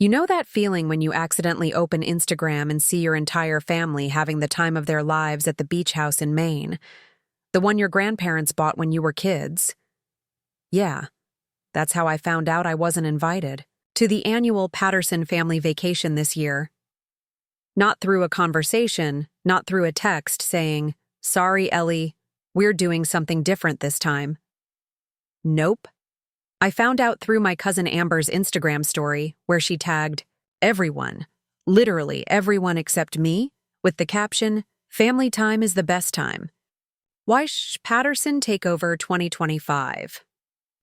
You know that feeling when you accidentally open Instagram and see your entire family having the time of their lives at the beach house in Maine, the one your grandparents bought when you were kids? Yeah, that's how I found out I wasn't invited to the annual Patterson family vacation this year. Not through a conversation, not through a text saying, "Sorry, Ellie, we're doing something different this time." Nope. I found out through my cousin Amber's Instagram story, where she tagged everyone, literally everyone except me, with the caption, "Family time is the best time." Why Patterson Takeover 2025?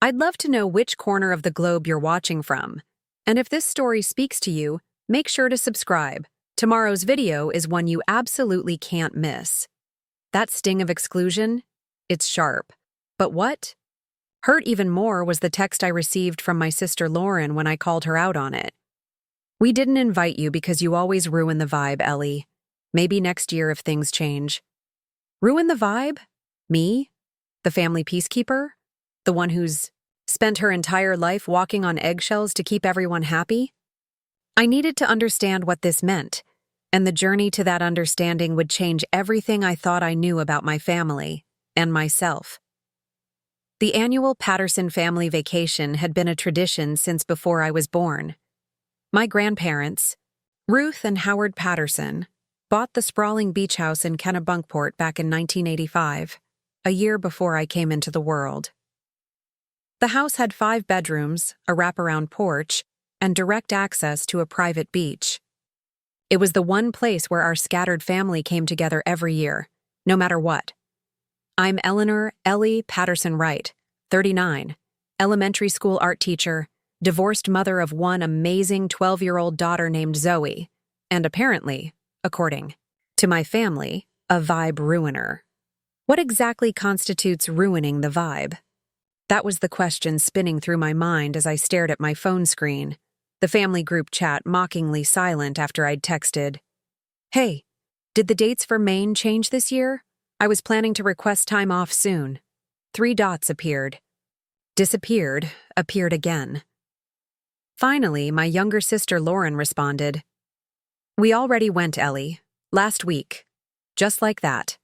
I'd love to know which corner of the globe you're watching from. And if this story speaks to you, make sure to subscribe. Tomorrow's video is one you absolutely can't miss. That sting of exclusion? It's sharp. But what hurt even more was the text I received from my sister Lauren when I called her out on it. "We didn't invite you because you always ruin the vibe, Ellie. Maybe next year if things change." Ruin the vibe? Me? The family peacekeeper? The one who's spent her entire life walking on eggshells to keep everyone happy? I needed to understand what this meant, and the journey to that understanding would change everything I thought I knew about my family and myself. The annual Patterson family vacation had been a tradition since before I was born. My grandparents, Ruth and Howard Patterson, bought the sprawling beach house in Kennebunkport back in 1985, a year before I came into the world. The house had 5 bedrooms, a wraparound porch, and direct access to a private beach. It was the one place where our scattered family came together every year, no matter what. I'm Eleanor Ellie Patterson Wright, 39, elementary school art teacher, divorced mother of one amazing 12-year-old daughter named Zoe, and apparently, according to my family, a vibe ruiner. What exactly constitutes ruining the vibe? That was the question spinning through my mind as I stared at my phone screen, the family group chat mockingly silent after I'd texted, "Hey, did the dates for Maine change this year? I was planning to request time off soon." 3 dots appeared. Disappeared, appeared again. Finally, my younger sister Lauren responded, "We already went, Ellie. Last week. Just like that.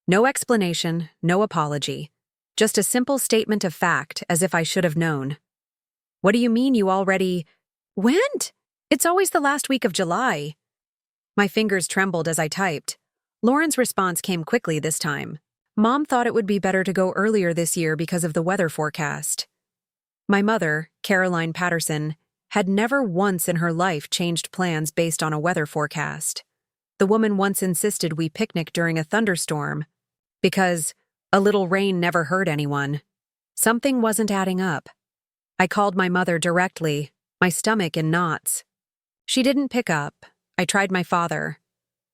No explanation, no apology. Just a simple statement of fact, as if I should have known." "What do you mean you already went? It's always the last week of July." My fingers trembled as I typed. Lauren's response came quickly this time. "Mom thought it would be better to go earlier this year because of the weather forecast." My mother, Caroline Patterson, had never once in her life changed plans based on a weather forecast. The woman once insisted we picnic during a thunderstorm because a little rain never hurt anyone. Something wasn't adding up. I called my mother directly, my stomach in knots. She didn't pick up. I tried my father.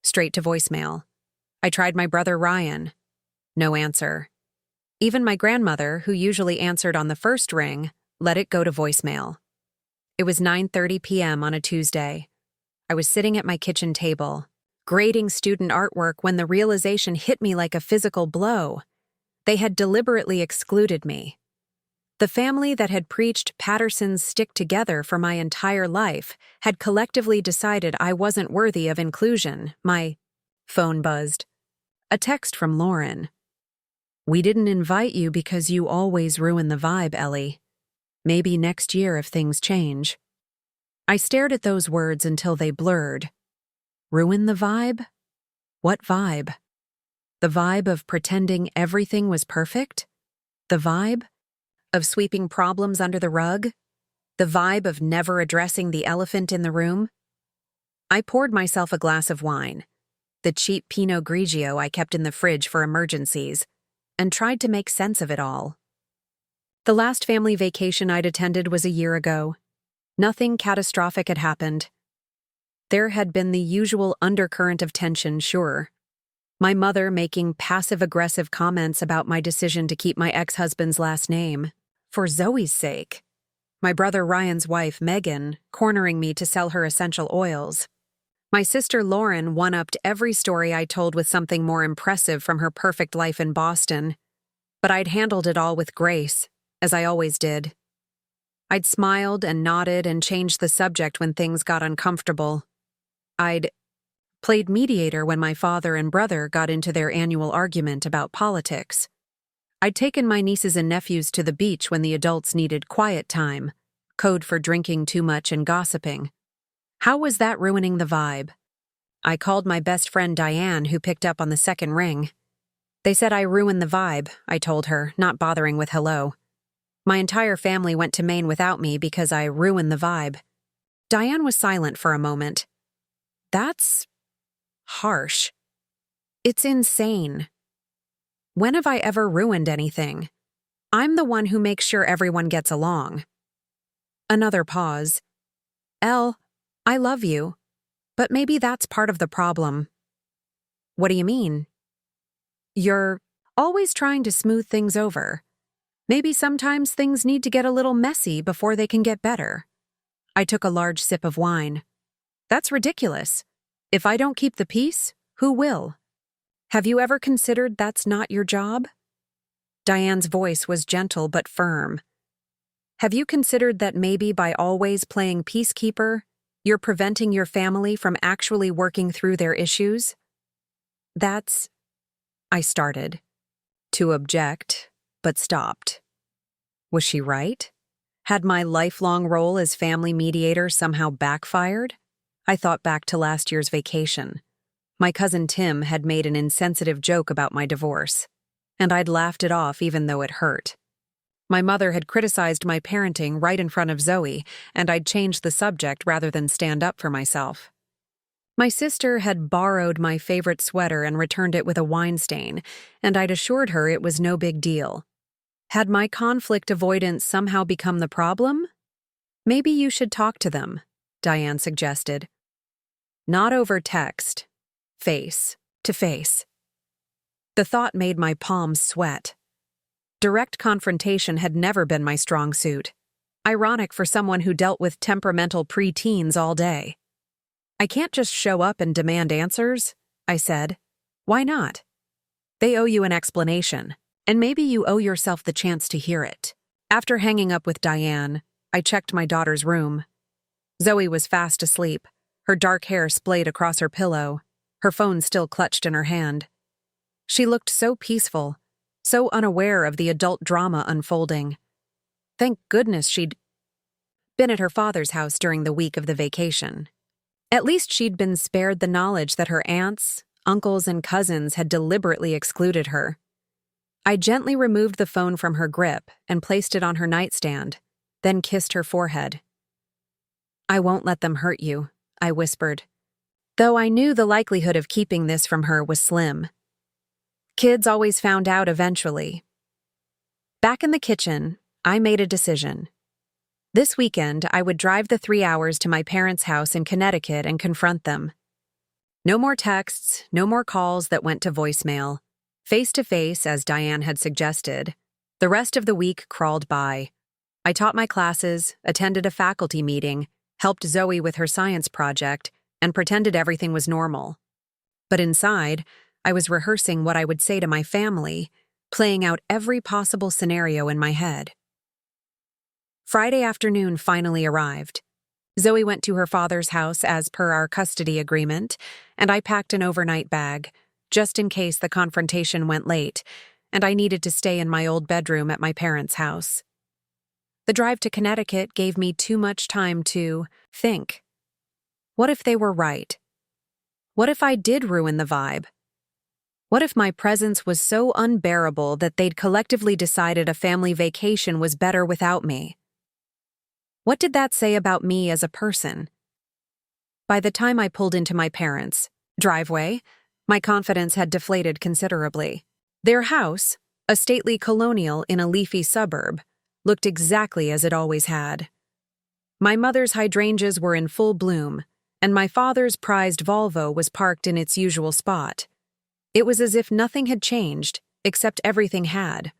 Straight to voicemail. I tried my brother Ryan. No answer. Even my grandmother, who usually answered on the first ring, let it go to voicemail. It was 9:30 p.m. on a Tuesday. I was sitting at my kitchen table, grading student artwork when the realization hit me like a physical blow. They had deliberately excluded me. The family that had preached Patterson's stick together for my entire life had collectively decided I wasn't worthy of inclusion. My phone buzzed. A text from Lauren. "We didn't invite you because you always ruin the vibe, Ellie. Maybe next year if things change." I stared at those words until they blurred. Ruin the vibe? What vibe? The vibe of pretending everything was perfect? The vibe of sweeping problems under the rug? The vibe of never addressing the elephant in the room? I poured myself a glass of wine, the cheap Pinot Grigio I kept in the fridge for emergencies, and tried to make sense of it all. The last family vacation I'd attended was a year ago. Nothing catastrophic had happened. There had been the usual undercurrent of tension, sure. My mother making passive-aggressive comments about my decision to keep my ex-husband's last name, for Zoe's sake. My brother Ryan's wife, Megan, cornering me to sell her essential oils. My sister Lauren one-upped every story I told with something more impressive from her perfect life in Boston. But I'd handled it all with grace, as I always did. I'd smiled and nodded and changed the subject when things got uncomfortable. I'd played mediator when my father and brother got into their annual argument about politics. I'd taken my nieces and nephews to the beach when the adults needed quiet time, code for drinking too much and gossiping. How was that ruining the vibe? I called my best friend Diane, who picked up on the second ring. They said I ruined the vibe, I told her, not bothering with hello. My entire family went to Maine without me because I ruined the vibe. Diane was silent for a moment. That's harsh. It's insane. When have I ever ruined anything? I'm the one who makes sure everyone gets along. Another pause. Elle, I love you, but maybe that's part of the problem. What do you mean? You're always trying to smooth things over. Maybe sometimes things need to get a little messy before they can get better. I took a large sip of wine. That's ridiculous. If I don't keep the peace, who will? Have you ever considered that's not your job? Diane's voice was gentle but firm. Have you considered that maybe by always playing peacekeeper, you're preventing your family from actually working through their issues? I started to object, but stopped. Was she right? Had my lifelong role as family mediator somehow backfired? I thought back to last year's vacation. My cousin Tim had made an insensitive joke about my divorce, and I'd laughed it off even though it hurt. My mother had criticized my parenting right in front of Zoe, and I'd changed the subject rather than stand up for myself. My sister had borrowed my favorite sweater and returned it with a wine stain, and I'd assured her it was no big deal. Had my conflict avoidance somehow become the problem? Maybe you should talk to them, Diane suggested. Not over text. Face to face. The thought made my palms sweat. Direct confrontation had never been my strong suit. Ironic for someone who dealt with temperamental pre-teens all day. I can't just show up and demand answers, I said. Why not? They owe you an explanation, and maybe you owe yourself the chance to hear it. After hanging up with Diane, I checked my daughter's room. Zoe was fast asleep, her dark hair splayed across her pillow, her phone still clutched in her hand. She looked so peaceful, so unaware of the adult drama unfolding. Thank goodness she'd been at her father's house during the week of the vacation. At least she'd been spared the knowledge that her aunts, uncles, and cousins had deliberately excluded her. I gently removed the phone from her grip and placed it on her nightstand, then kissed her forehead. I won't let them hurt you, I whispered, though I knew the likelihood of keeping this from her was slim. Kids always found out eventually. Back in the kitchen, I made a decision. This weekend, I would drive the 3 hours to my parents' house in Connecticut and confront them. No more texts, no more calls that went to voicemail. Face-to-face, as Diane had suggested. The rest of the week crawled by. I taught my classes, attended a faculty meeting, helped Zoe with her science project, and pretended everything was normal. But inside, I was rehearsing what I would say to my family, playing out every possible scenario in my head. Friday afternoon finally arrived. Zoe went to her father's house as per our custody agreement, and I packed an overnight bag, just in case the confrontation went late, and I needed to stay in my old bedroom at my parents' house. The drive to Connecticut gave me too much time to think. What if they were right? What if I did ruin the vibe? What if my presence was so unbearable that they'd collectively decided a family vacation was better without me? What did that say about me as a person? By the time I pulled into my parents' driveway, my confidence had deflated considerably. Their house, a stately colonial in a leafy suburb, looked exactly as it always had. My mother's hydrangeas were in full bloom, and my father's prized Volvo was parked in its usual spot. It was as if nothing had changed, except everything had.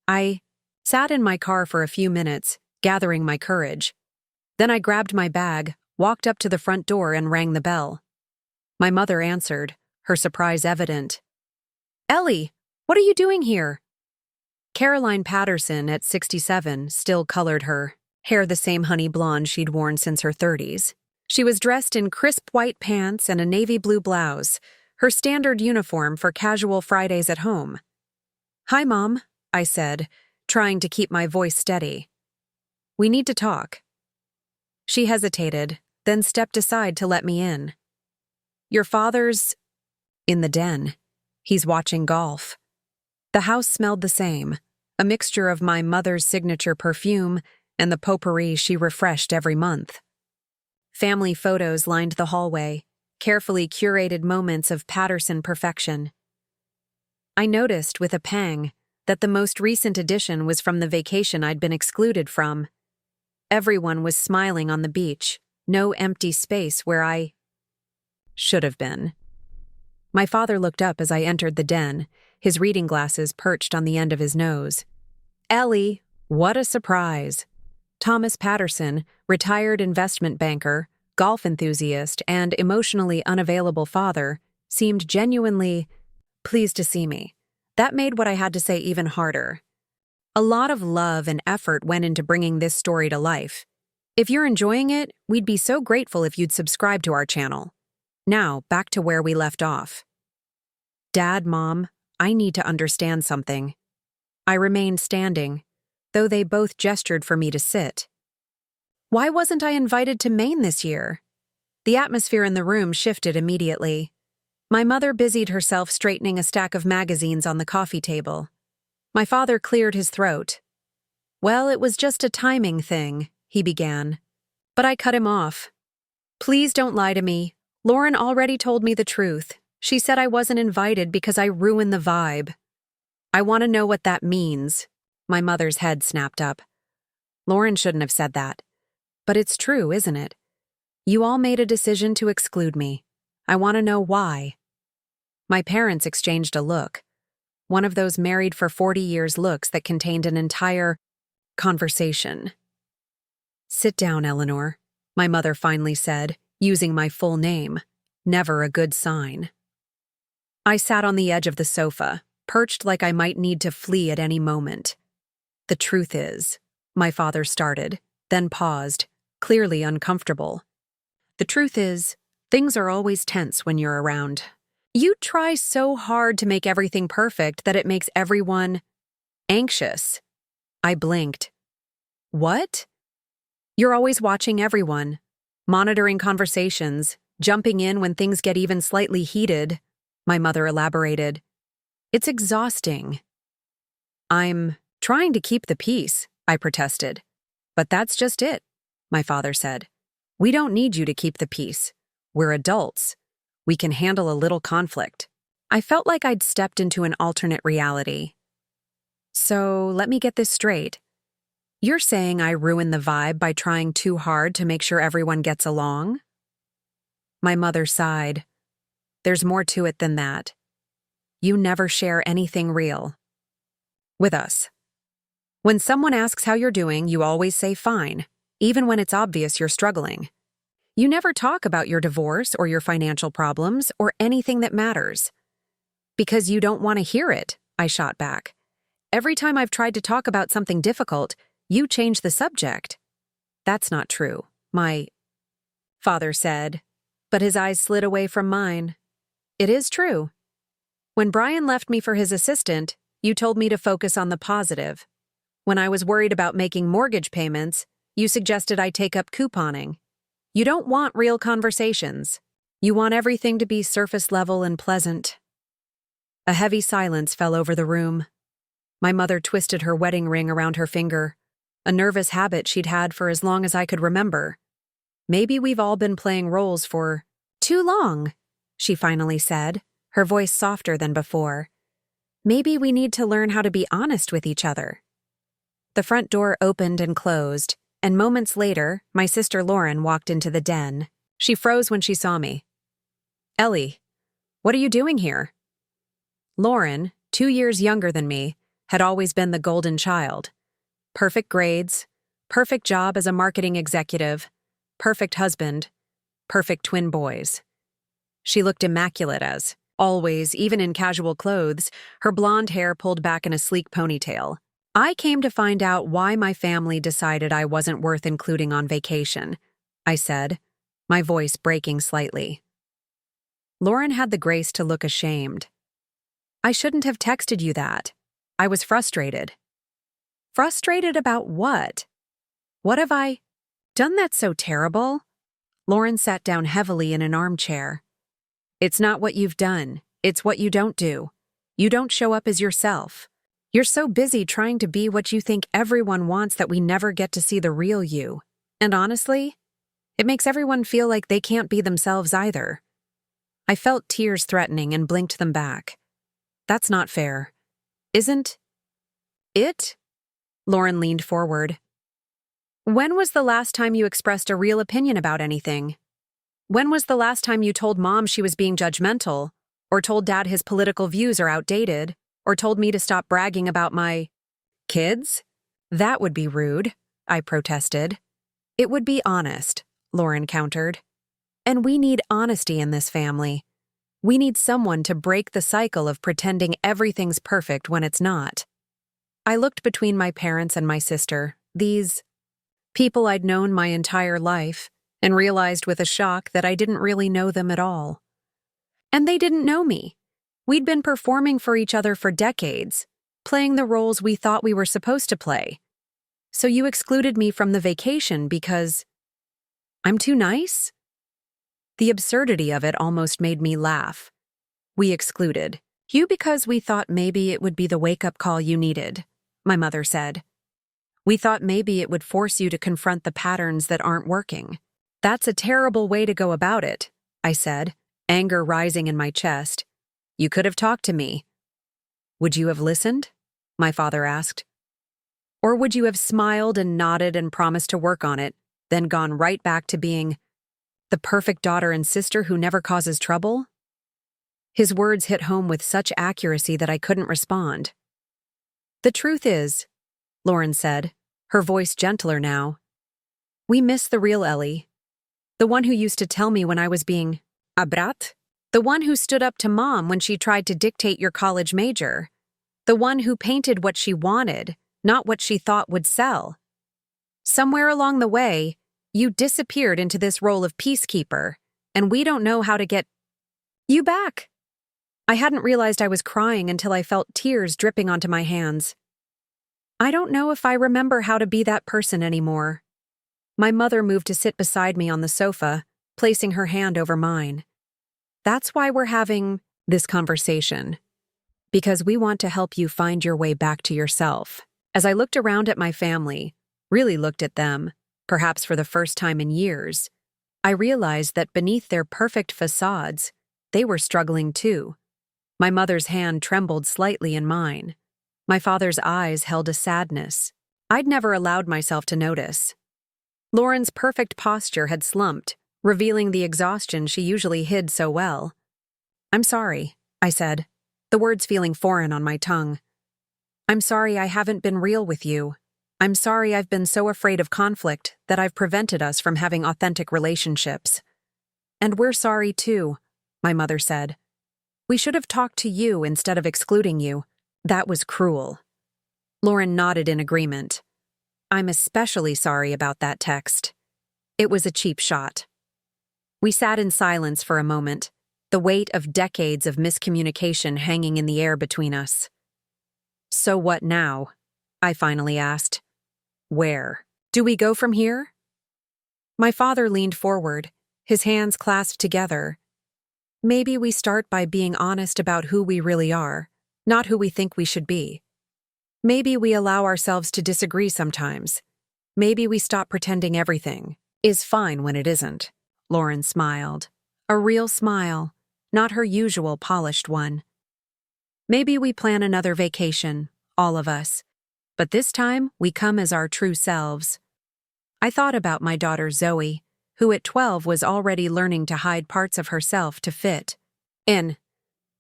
I sat in my car for a few minutes, gathering my courage. Then I grabbed my bag, walked up to the front door, and rang the bell. My mother answered, her surprise evident. "Ellie, what are you doing here?" Caroline Patterson, at 67, still colored her hair the same honey blonde she'd worn since her 30s. She was dressed in crisp white pants and a navy blue blouse, her standard uniform for casual Fridays at home. "Hi, Mom," I said, trying to keep my voice steady. "We need to talk." She hesitated, then stepped aside to let me in. "Your father's in the den. He's watching golf." The house smelled the same, a mixture of my mother's signature perfume and the potpourri she refreshed every month. Family photos lined the hallway, carefully curated moments of Patterson perfection. I noticed with a pang that the most recent addition was from the vacation I'd been excluded from. Everyone was smiling on the beach, no empty space where I should have been. My father looked up as I entered the den, his reading glasses perched on the end of his nose. "Ellie, what a surprise." Thomas Patterson, retired investment banker, golf enthusiast, and emotionally unavailable father, seemed genuinely pleased to see me. That made what I had to say even harder. A lot of love and effort went into bringing this story to life. If you're enjoying it, we'd be so grateful if you'd subscribe to our channel. Now, back to where we left off. "Dad, Mom, I need to understand something." I remained standing, though they both gestured for me to sit. Why wasn't I invited to Maine this year? The atmosphere in the room shifted immediately. My mother busied herself straightening a stack of magazines on the coffee table. My father cleared his throat. "Well, it was just a timing thing," he began. But I cut him off. "Please don't lie to me. Lauren already told me the truth. She said I wasn't invited because I ruined the vibe." "I want to know what that means." My mother's head snapped up. "Lauren shouldn't have said that. But it's true, isn't it? You all made a decision to exclude me. I want to know why." My parents exchanged a look. One of those married for 40 years looks that contained an entire conversation. "Sit down, Eleanor," my mother finally said, using my full name. Never a good sign. I sat on the edge of the sofa, perched like I might need to flee at any moment. "The truth is," my father started, then paused, clearly uncomfortable. "The truth is, things are always tense when you're around. You try so hard to make everything perfect that it makes everyone anxious." I blinked. "What?" "You're always watching everyone, monitoring conversations, jumping in when things get even slightly heated," my mother elaborated. "It's exhausting." "I'm trying to keep the peace," I protested. "But that's just it," my father said. "We don't need you to keep the peace. We're adults. We can handle a little conflict." I felt like I'd stepped into an alternate reality. "So, let me get this straight. You're saying I ruined the vibe by trying too hard to make sure everyone gets along?" My mother sighed. "There's more to it than that. You never share anything real with us. When someone asks how you're doing, you always say fine, even when it's obvious you're struggling. You never talk about your divorce or your financial problems or anything that matters. Because you don't want to hear it," I shot back. "Every time I've tried to talk about something difficult, you change the subject." "That's not true," my father said, but his eyes slid away from mine. "It is true. When Brian left me for his assistant, you told me to focus on the positive. When I was worried about making mortgage payments, you suggested I take up couponing. You don't want real conversations. You want everything to be surface level and pleasant." A heavy silence fell over the room. My mother twisted her wedding ring around her finger, a nervous habit she'd had for as long as I could remember. "Maybe we've all been playing roles for too long," she finally said, her voice softer than before. "Maybe we need to learn how to be honest with each other." The front door opened and closed, and moments later, my sister Lauren walked into the den. She froze when she saw me. "Ellie, what are you doing here?" Lauren, 2 years younger than me, had always been the golden child. Perfect grades, perfect job as a marketing executive, perfect husband, perfect twin boys. She looked immaculate as, always, even in casual clothes, her blonde hair pulled back in a sleek ponytail, I came to find out why my family decided I wasn't worth including on vacation, I said, my voice breaking slightly. Lauren had the grace to look ashamed. I shouldn't have texted you that. I was frustrated. Frustrated about what? What have I done that's so terrible? Lauren sat down heavily in an armchair. It's not what you've done, it's what you don't do. You don't show up as yourself. You're so busy trying to be what you think everyone wants that we never get to see the real you. And honestly, it makes everyone feel like they can't be themselves either. I felt tears threatening and blinked them back. That's not fair. Isn't it? Lauren leaned forward. When was the last time you expressed a real opinion about anything? When was the last time you told Mom she was being judgmental, or told Dad his political views are outdated, or told me to stop bragging about my kids? That would be rude, I protested. It would be honest, Lauren countered. And we need honesty in this family. We need someone to break the cycle of pretending everything's perfect when it's not. I looked between my parents and my sister, these people I'd known my entire life, and realized with a shock that I didn't really know them at all. And they didn't know me. We'd been performing for each other for decades, playing the roles we thought we were supposed to play. So you excluded me from the vacation because I'm too nice? The absurdity of it almost made me laugh. We excluded you because we thought maybe it would be the wake-up call you needed, my mother said. We thought maybe it would force you to confront the patterns that aren't working. That's a terrible way to go about it, I said, anger rising in my chest. You could have talked to me. Would you have listened? My father asked. Or would you have smiled and nodded and promised to work on it, then gone right back to being the perfect daughter and sister who never causes trouble? His words hit home with such accuracy that I couldn't respond. The truth is, Lauren said, her voice gentler now, we miss the real Ellie. The one who used to tell me when I was being a brat. The one who stood up to Mom when she tried to dictate your college major. The one who painted what she wanted, not what she thought would sell. Somewhere along the way, you disappeared into this role of peacekeeper, and we don't know how to get you back. I hadn't realized I was crying until I felt tears dripping onto my hands. I don't know if I remember how to be that person anymore. My mother moved to sit beside me on the sofa, placing her hand over mine. That's why we're having this conversation. Because we want to help you find your way back to yourself. As I looked around at my family, really looked at them, perhaps for the first time in years, I realized that beneath their perfect facades, they were struggling too. My mother's hand trembled slightly in mine. My father's eyes held a sadness I'd never allowed myself to notice. Lauren's perfect posture had slumped, revealing the exhaustion she usually hid so well. I'm sorry, I said, the words feeling foreign on my tongue. I'm sorry I haven't been real with you. I'm sorry I've been so afraid of conflict that I've prevented us from having authentic relationships. And we're sorry too, my mother said. We should have talked to you instead of excluding you. That was cruel. Lauren nodded in agreement. I'm especially sorry about that text. It was a cheap shot. We sat in silence for a moment, the weight of decades of miscommunication hanging in the air between us. So what now? I finally asked. Where? Do we go from here? My father leaned forward, his hands clasped together. Maybe we start by being honest about who we really are, not who we think we should be. Maybe we allow ourselves to disagree sometimes. Maybe we stop pretending everything is fine when it isn't. Lauren smiled. A real smile, not her usual polished one. Maybe we plan another vacation, all of us. But this time, we come as our true selves. I thought about my daughter Zoe, who at 12 was already learning to hide parts of herself to fit in.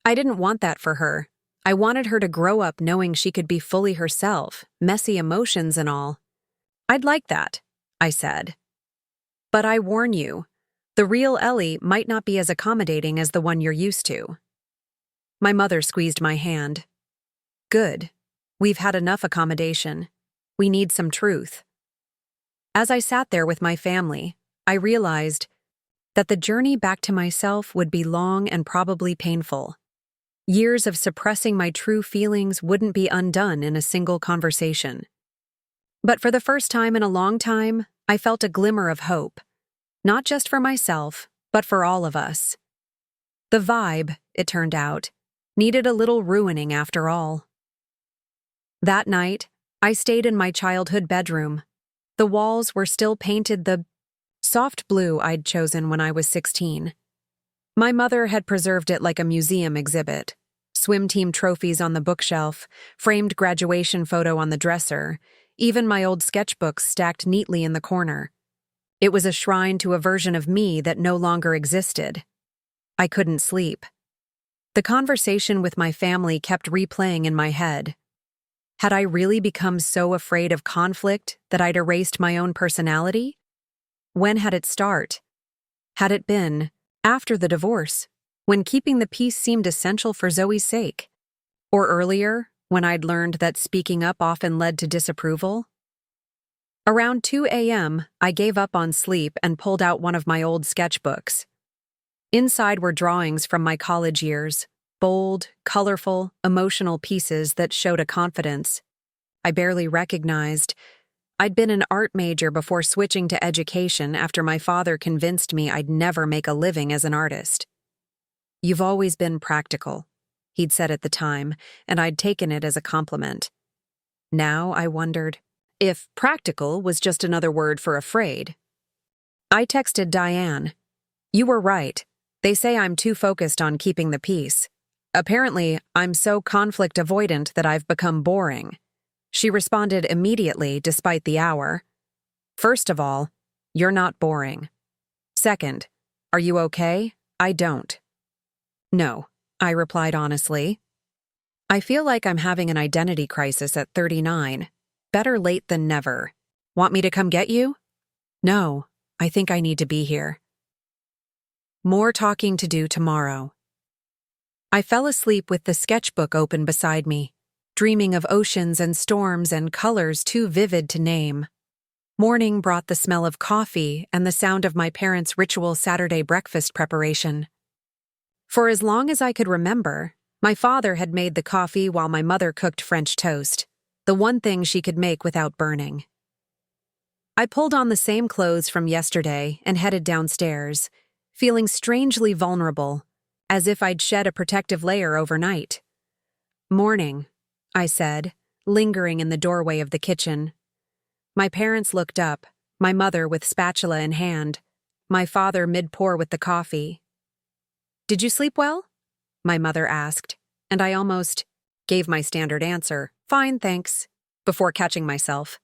I didn't want that for her. I wanted her to grow up knowing she could be fully herself, messy emotions and all. I'd like that, I said. But I warn you, the real Ellie might not be as accommodating as the one you're used to. My mother squeezed my hand. Good. We've had enough accommodation. We need some truth. As I sat there with my family, I realized that the journey back to myself would be long and probably painful. Years of suppressing my true feelings wouldn't be undone in a single conversation. But for the first time in a long time, I felt a glimmer of hope, not just for myself, but for all of us. The vibe, it turned out, needed a little ruining after all. That night, I stayed in my childhood bedroom. The walls were still painted the soft blue I'd chosen when I was 16. My mother had preserved it like a museum exhibit. Swim team trophies on the bookshelf, framed graduation photo on the dresser, even my old sketchbooks stacked neatly in the corner. It was a shrine to a version of me that no longer existed. I couldn't sleep. The conversation with my family kept replaying in my head. Had I really become so afraid of conflict that I'd erased my own personality? When had it start? Had it been after the divorce, when keeping the peace seemed essential for Zoe's sake? Or earlier, when I'd learned that speaking up often led to disapproval? Around 2 a.m., I gave up on sleep and pulled out one of my old sketchbooks. Inside were drawings from my college years, bold, colorful, emotional pieces that showed a confidence I barely recognized. I'd been an art major before switching to education after my father convinced me I'd never make a living as an artist. "You've always been practical," he'd said at the time, and I'd taken it as a compliment. Now I wondered if practical was just another word for afraid. I texted Diane, "You were right. They say I'm too focused on keeping the peace. Apparently, I'm so conflict avoidant that I've become boring." She responded immediately despite the hour. "First of all, you're not boring. Second, are you okay? I don't." "No," I replied honestly. "I feel like I'm having an identity crisis at 39. Better late than never. Want me to come get you?" "No, I think I need to be here." More talking to do tomorrow. I fell asleep with the sketchbook open beside me, dreaming of oceans and storms and colors too vivid to name. Morning brought the smell of coffee and the sound of my parents' ritual Saturday breakfast preparation. For as long as I could remember, my father had made the coffee while my mother cooked French toast, the one thing she could make without burning. I pulled on the same clothes from yesterday and headed downstairs, feeling strangely vulnerable, as if I'd shed a protective layer overnight. "Morning," I said, lingering in the doorway of the kitchen. My parents looked up, my mother with spatula in hand, my father mid-pour with the coffee. "Did you sleep well?" my mother asked, and I almost gave my standard answer, "Fine, thanks," before catching myself.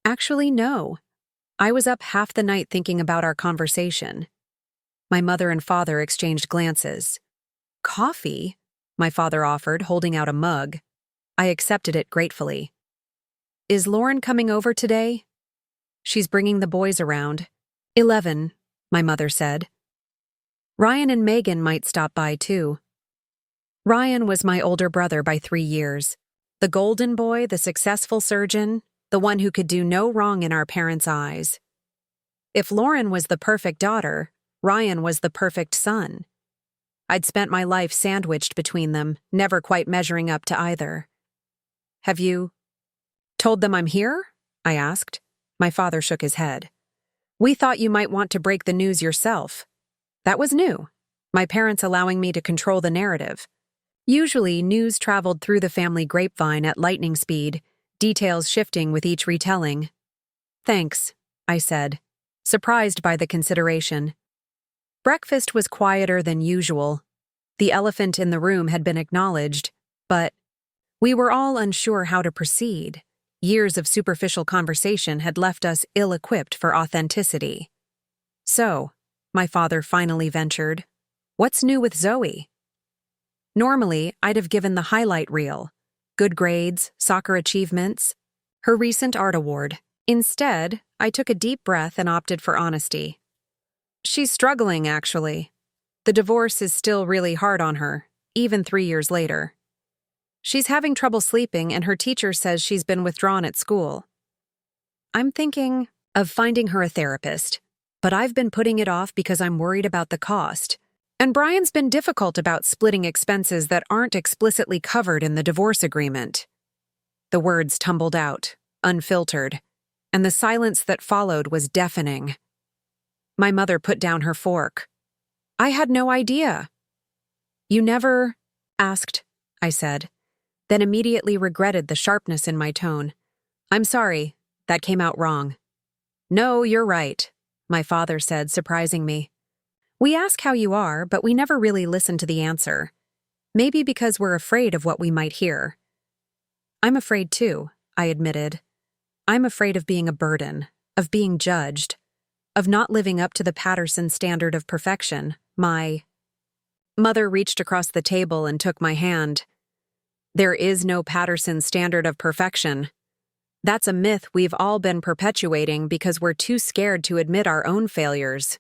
Actually, no. I was up half the night thinking about our conversation. My mother and father exchanged glances. "Coffee?" my father offered, holding out a mug. I accepted it gratefully. "Is Lauren coming over today?" "She's bringing the boys around." 11, my mother said. "Ryan and Megan might stop by too." Ryan was my older brother by 3 years. The golden boy, the successful surgeon, the one who could do no wrong in our parents' eyes. If Lauren was the perfect daughter, Ryan was the perfect son. I'd spent my life sandwiched between them, never quite measuring up to either. "Have you told them I'm here?" I asked. My father shook his head. "We thought you might want to break the news yourself." That was new, my parents allowing me to control the narrative. Usually, news traveled through the family grapevine at lightning speed, details shifting with each retelling. "Thanks," I said, surprised by the consideration. Breakfast was quieter than usual. The elephant in the room had been acknowledged, but we were all unsure how to proceed. Years of superficial conversation had left us ill-equipped for authenticity. "So," my father finally ventured, "what's new with Zoe?" Normally, I'd have given the highlight reel: good grades, soccer achievements, her recent art award. Instead, I took a deep breath and opted for honesty. "She's struggling, actually. The divorce is still really hard on her, even 3 years later." She's having trouble sleeping and her teacher says she's been withdrawn at school. I'm thinking of finding her a therapist, but I've been putting it off because I'm worried about the cost. And Brian's been difficult about splitting expenses that aren't explicitly covered in the divorce agreement. The words tumbled out, unfiltered, and the silence that followed was deafening. My mother put down her fork. I had no idea. You never asked, I said, then immediately regretted the sharpness in my tone. I'm sorry, that came out wrong. No, you're right, my father said, surprising me. We ask how you are, but we never really listen to the answer. Maybe because we're afraid of what we might hear. I'm afraid too, I admitted. I'm afraid of being a burden, of being judged, of not living up to the Patterson standard of perfection. My mother reached across the table and took my hand. There is no Patterson standard of perfection. That's a myth we've all been perpetuating because we're too scared to admit our own failures.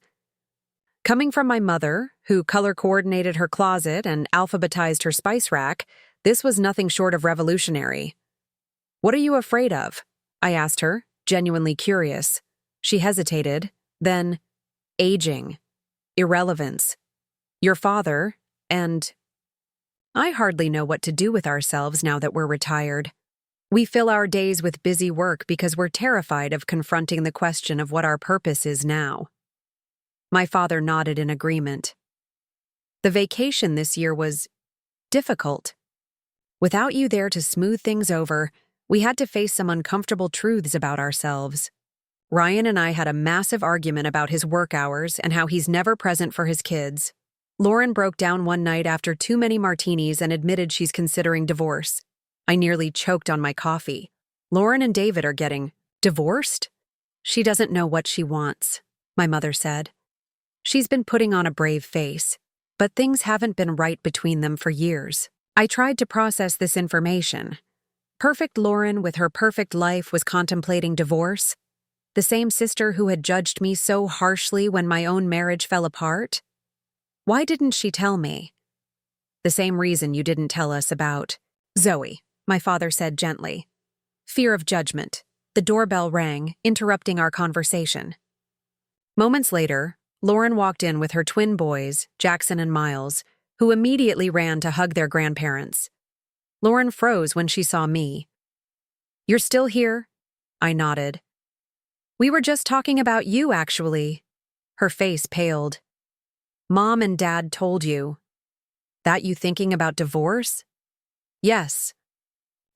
Coming from my mother, who color-coordinated her closet and alphabetized her spice rack, this was nothing short of revolutionary. What are you afraid of? I asked her, genuinely curious. She hesitated, then, aging, irrelevance, your father, and I hardly know what to do with ourselves now that we're retired. We fill our days with busy work because we're terrified of confronting the question of what our purpose is now. My father nodded in agreement. The vacation this year was difficult. Without you there to smooth things over, we had to face some uncomfortable truths about ourselves. Ryan and I had a massive argument about his work hours and how he's never present for his kids. Lauren broke down one night after too many martinis and admitted she's considering divorce. I nearly choked on my coffee. Lauren and David are getting divorced? She doesn't know what she wants, my mother said. She's been putting on a brave face, but things haven't been right between them for years. I tried to process this information. Perfect Lauren with her perfect life was contemplating divorce? The same sister who had judged me so harshly when my own marriage fell apart? Why didn't she tell me? The same reason you didn't tell us about Zoe, my father said gently. Fear of judgment. The doorbell rang, interrupting our conversation. Moments later, Lauren walked in with her twin boys, Jackson and Miles, who immediately ran to hug their grandparents. Lauren froze when she saw me. You're still here? I nodded. We were just talking about you, actually. Her face paled. Mom and Dad told you. That you thinking about divorce? Yes.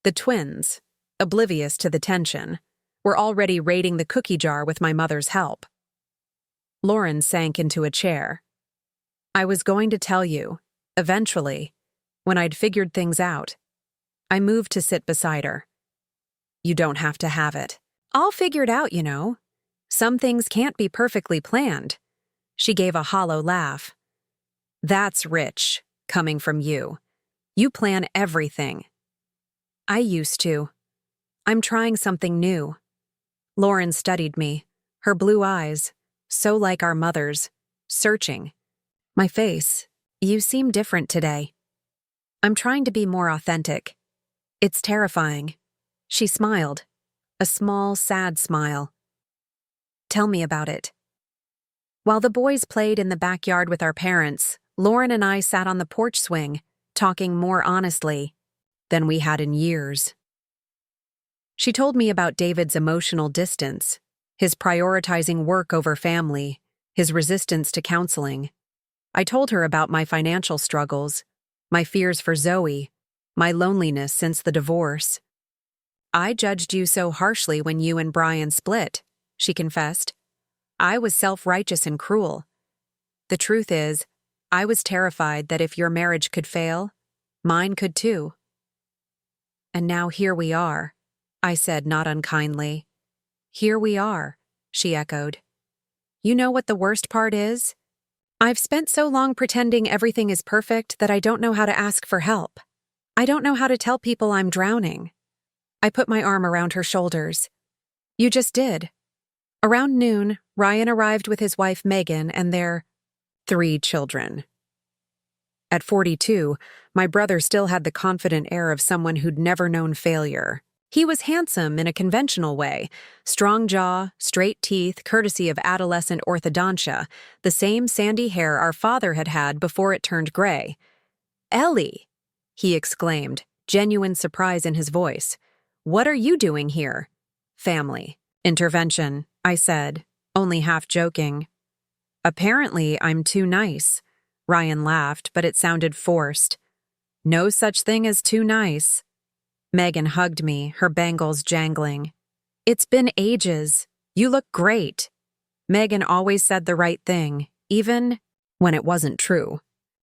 The twins, oblivious to the tension, were already raiding the cookie jar with my mother's help. Lauren sank into a chair. I was going to tell you, eventually, when I'd figured things out. I moved to sit beside her. You don't have to have it. All figured out, you know. Some things can't be perfectly planned. She gave a hollow laugh. That's rich, coming from you. You plan everything. I used to. I'm trying something new. Lauren studied me, her blue eyes, so like our mother's, searching. My face, you seem different today. I'm trying to be more authentic. It's terrifying. She smiled, a small, sad smile. Tell me about it. While the boys played in the backyard with our parents, Lauren and I sat on the porch swing, talking more honestly than we had in years. She told me about David's emotional distance, his prioritizing work over family, his resistance to counseling. I told her about my financial struggles, my fears for Zoe, my loneliness since the divorce. I judged you so harshly when you and Brian split, she confessed. I was self-righteous and cruel. The truth is, I was terrified that if your marriage could fail, mine could too. And now here we are, I said not unkindly. Here we are, she echoed. You know what the worst part is? I've spent so long pretending everything is perfect that I don't know how to ask for help. I don't know how to tell people I'm drowning. I put my arm around her shoulders. You just did. Around noon, Ryan arrived with his wife Megan and their 3 children. At 42, my brother still had the confident air of someone who'd never known failure. He was handsome in a conventional way, strong jaw, straight teeth, courtesy of adolescent orthodontia, the same sandy hair our father had had before it turned gray. "Ellie!" he exclaimed, genuine surprise in his voice. "What are you doing here?" "Family. Intervention," I said, only half joking. "Apparently, I'm too nice." Ryan laughed, but it sounded forced. "No such thing as too nice." Megan hugged me, her bangles jangling. "It's been ages. You look great." Megan always said the right thing, even when it wasn't true.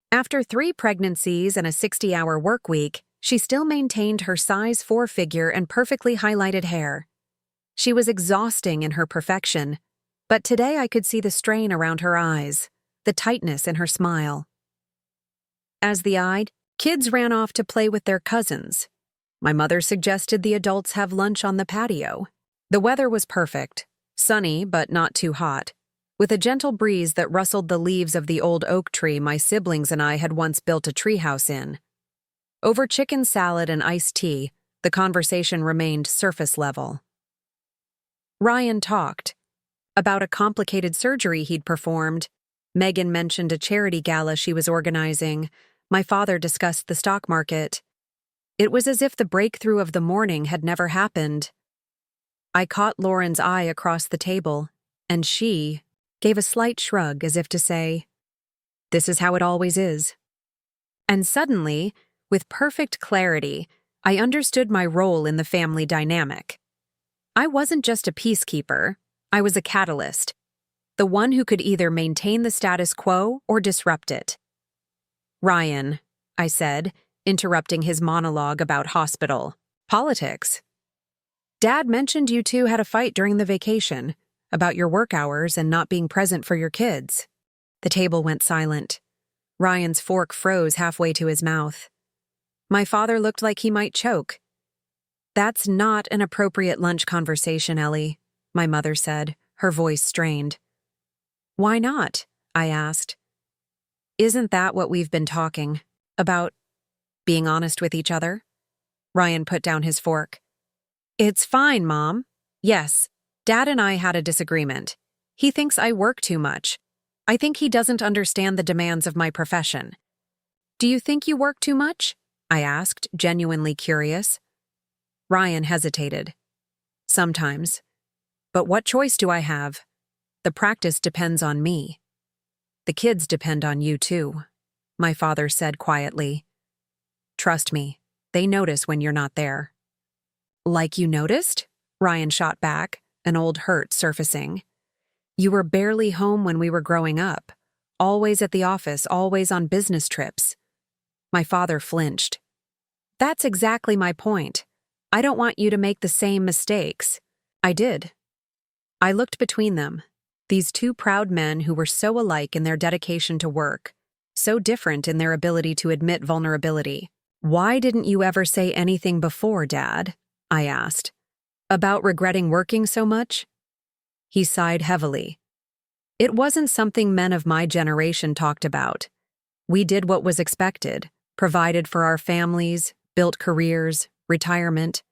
After 3 pregnancies and a 60-hour work week, she still maintained her size 4 figure and perfectly highlighted hair. She was exhausting in her perfection, but today I could see the strain around her eyes, the tightness in her smile. As the kids ran off to play with their cousins. My mother suggested the adults have lunch on the patio. The weather was perfect, sunny but not too hot, with a gentle breeze that rustled the leaves of the old oak tree my siblings and I had once built a treehouse in. Over chicken salad and iced tea, the conversation remained surface level. Ryan talked about a complicated surgery he'd performed. Megan mentioned a charity gala she was organizing. My father discussed the stock market. It was as if the breakthrough of the morning had never happened. I caught Lauren's eye across the table, and she gave a slight shrug as if to say, "This is how it always is." And suddenly, with perfect clarity, I understood my role in the family dynamic. I wasn't just a peacekeeper, I was a catalyst, the one who could either maintain the status quo or disrupt it. "Ryan," I said, interrupting his monologue about hospital politics. "Dad mentioned you two had a fight during the vacation, about your work hours and not being present for your kids." The table went silent. Ryan's fork froze halfway to his mouth. My father looked like he might choke. "That's not an appropriate lunch conversation, Ellie," my mother said, her voice strained. "Why not?" I asked. "Isn't that what we've been talking about? Being honest with each other?" Ryan put down his fork. "It's fine, Mom. Yes, Dad and I had a disagreement. He thinks I work too much. I think he doesn't understand the demands of my profession." "Do you think you work too much?" I asked, genuinely curious. Ryan hesitated. "Sometimes. But what choice do I have? The practice depends on me. The kids depend on you too," my father said quietly. "Trust me, they notice when you're not there." "Like you noticed?" Ryan shot back, an old hurt surfacing. "You were barely home when we were growing up. Always at the office, always on business trips." My father flinched. "That's exactly my point. I don't want you to make the same mistakes." I did. I looked between them, these 2 proud men who were so alike in their dedication to work, so different in their ability to admit vulnerability. "Why didn't you ever say anything before, Dad?" I asked. "About regretting working so much?" He sighed heavily. "It wasn't something men of my generation talked about. We did what was expected, provided for our families, built careers, retirement,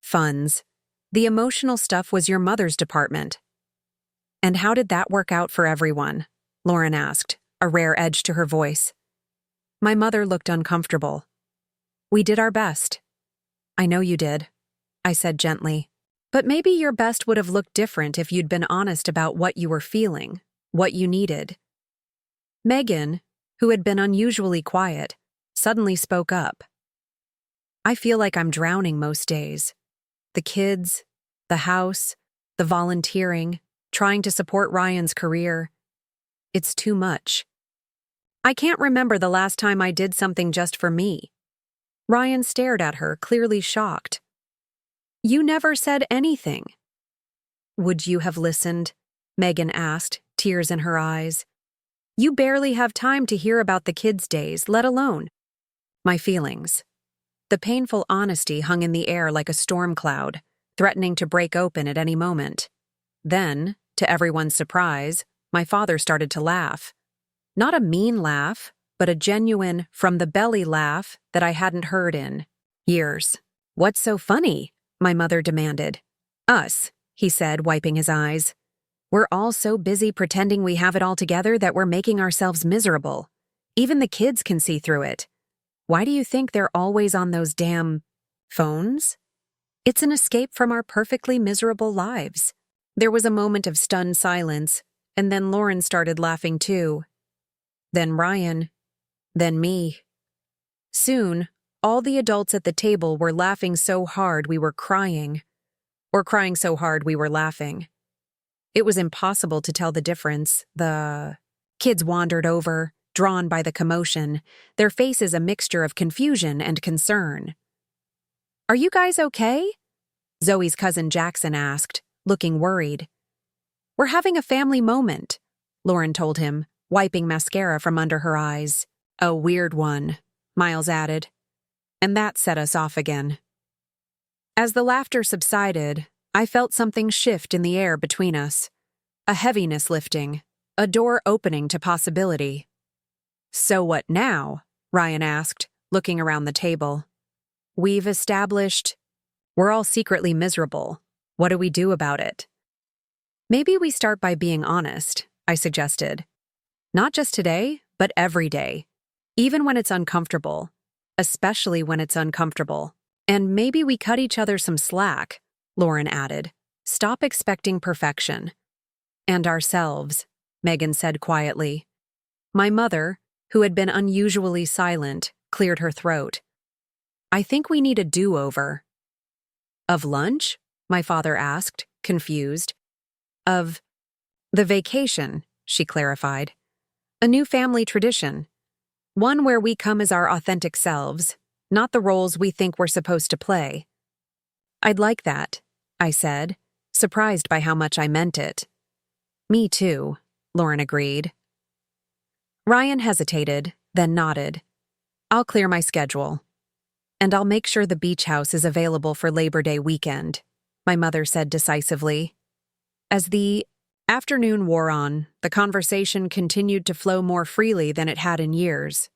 funds. The emotional stuff was your mother's department." "And how did that work out for everyone?" Lauren asked, a rare edge to her voice. My mother looked uncomfortable. "We did our best." "I know you did," I said gently. "But maybe your best would have looked different if you'd been honest about what you were feeling, what you needed." Megan, who had been unusually quiet, suddenly spoke up. "I feel like I'm drowning most days. The kids, the house, the volunteering, trying to support Ryan's career. It's too much. I can't remember the last time I did something just for me." Ryan stared at her, clearly shocked. "You never said anything." "Would you have listened?" Megan asked, tears in her eyes. "You barely have time to hear about the kids' days, let alone my feelings." The painful honesty hung in the air like a storm cloud, threatening to break open at any moment. Then, to everyone's surprise, my father started to laugh. Not a mean laugh, but a genuine, from-the-belly laugh that I hadn't heard in years. "What's so funny?" my mother demanded. "Us," he said, wiping his eyes. "We're all so busy pretending we have it all together that we're making ourselves miserable. Even the kids can see through it. Why do you think they're always on those damn phones? It's an escape from our perfectly miserable lives." There was a moment of stunned silence, and then Lauren started laughing too. Then Ryan. Then me. Soon, all the adults at the table were laughing so hard we were crying. Or crying so hard we were laughing. It was impossible to tell the difference. The kids wandered over, drawn by the commotion, their faces a mixture of confusion and concern. "Are you guys okay?" Zoe's cousin Jackson asked, looking worried. "We're having a family moment," Lauren told him, wiping mascara from under her eyes. "A weird one," Miles added. And that set us off again. As the laughter subsided, I felt something shift in the air between us. A heaviness lifting, a door opening to possibility. "So what now?" Ryan asked, looking around the table. "We've established we're all secretly miserable. What do we do about it?" "Maybe we start by being honest," I suggested. "Not just today, but every day. Even when it's uncomfortable. Especially when it's uncomfortable. And maybe we cut each other some slack," Lauren added. "Stop expecting perfection." "And ourselves," Megan said quietly. My mother, who had been unusually silent, cleared her throat. "I think we need a do-over." "Of lunch?" my father asked, confused. "Of the vacation," she clarified. "A new family tradition. One where we come as our authentic selves, not the roles we think we're supposed to play." "I'd like that," I said, surprised by how much I meant it. "Me too," Lauren agreed. Ryan hesitated, then nodded. "I'll clear my schedule. And I'll make sure the beach house is available for Labor Day weekend," my mother said decisively. As the afternoon wore on, the conversation continued to flow more freely than it had in years.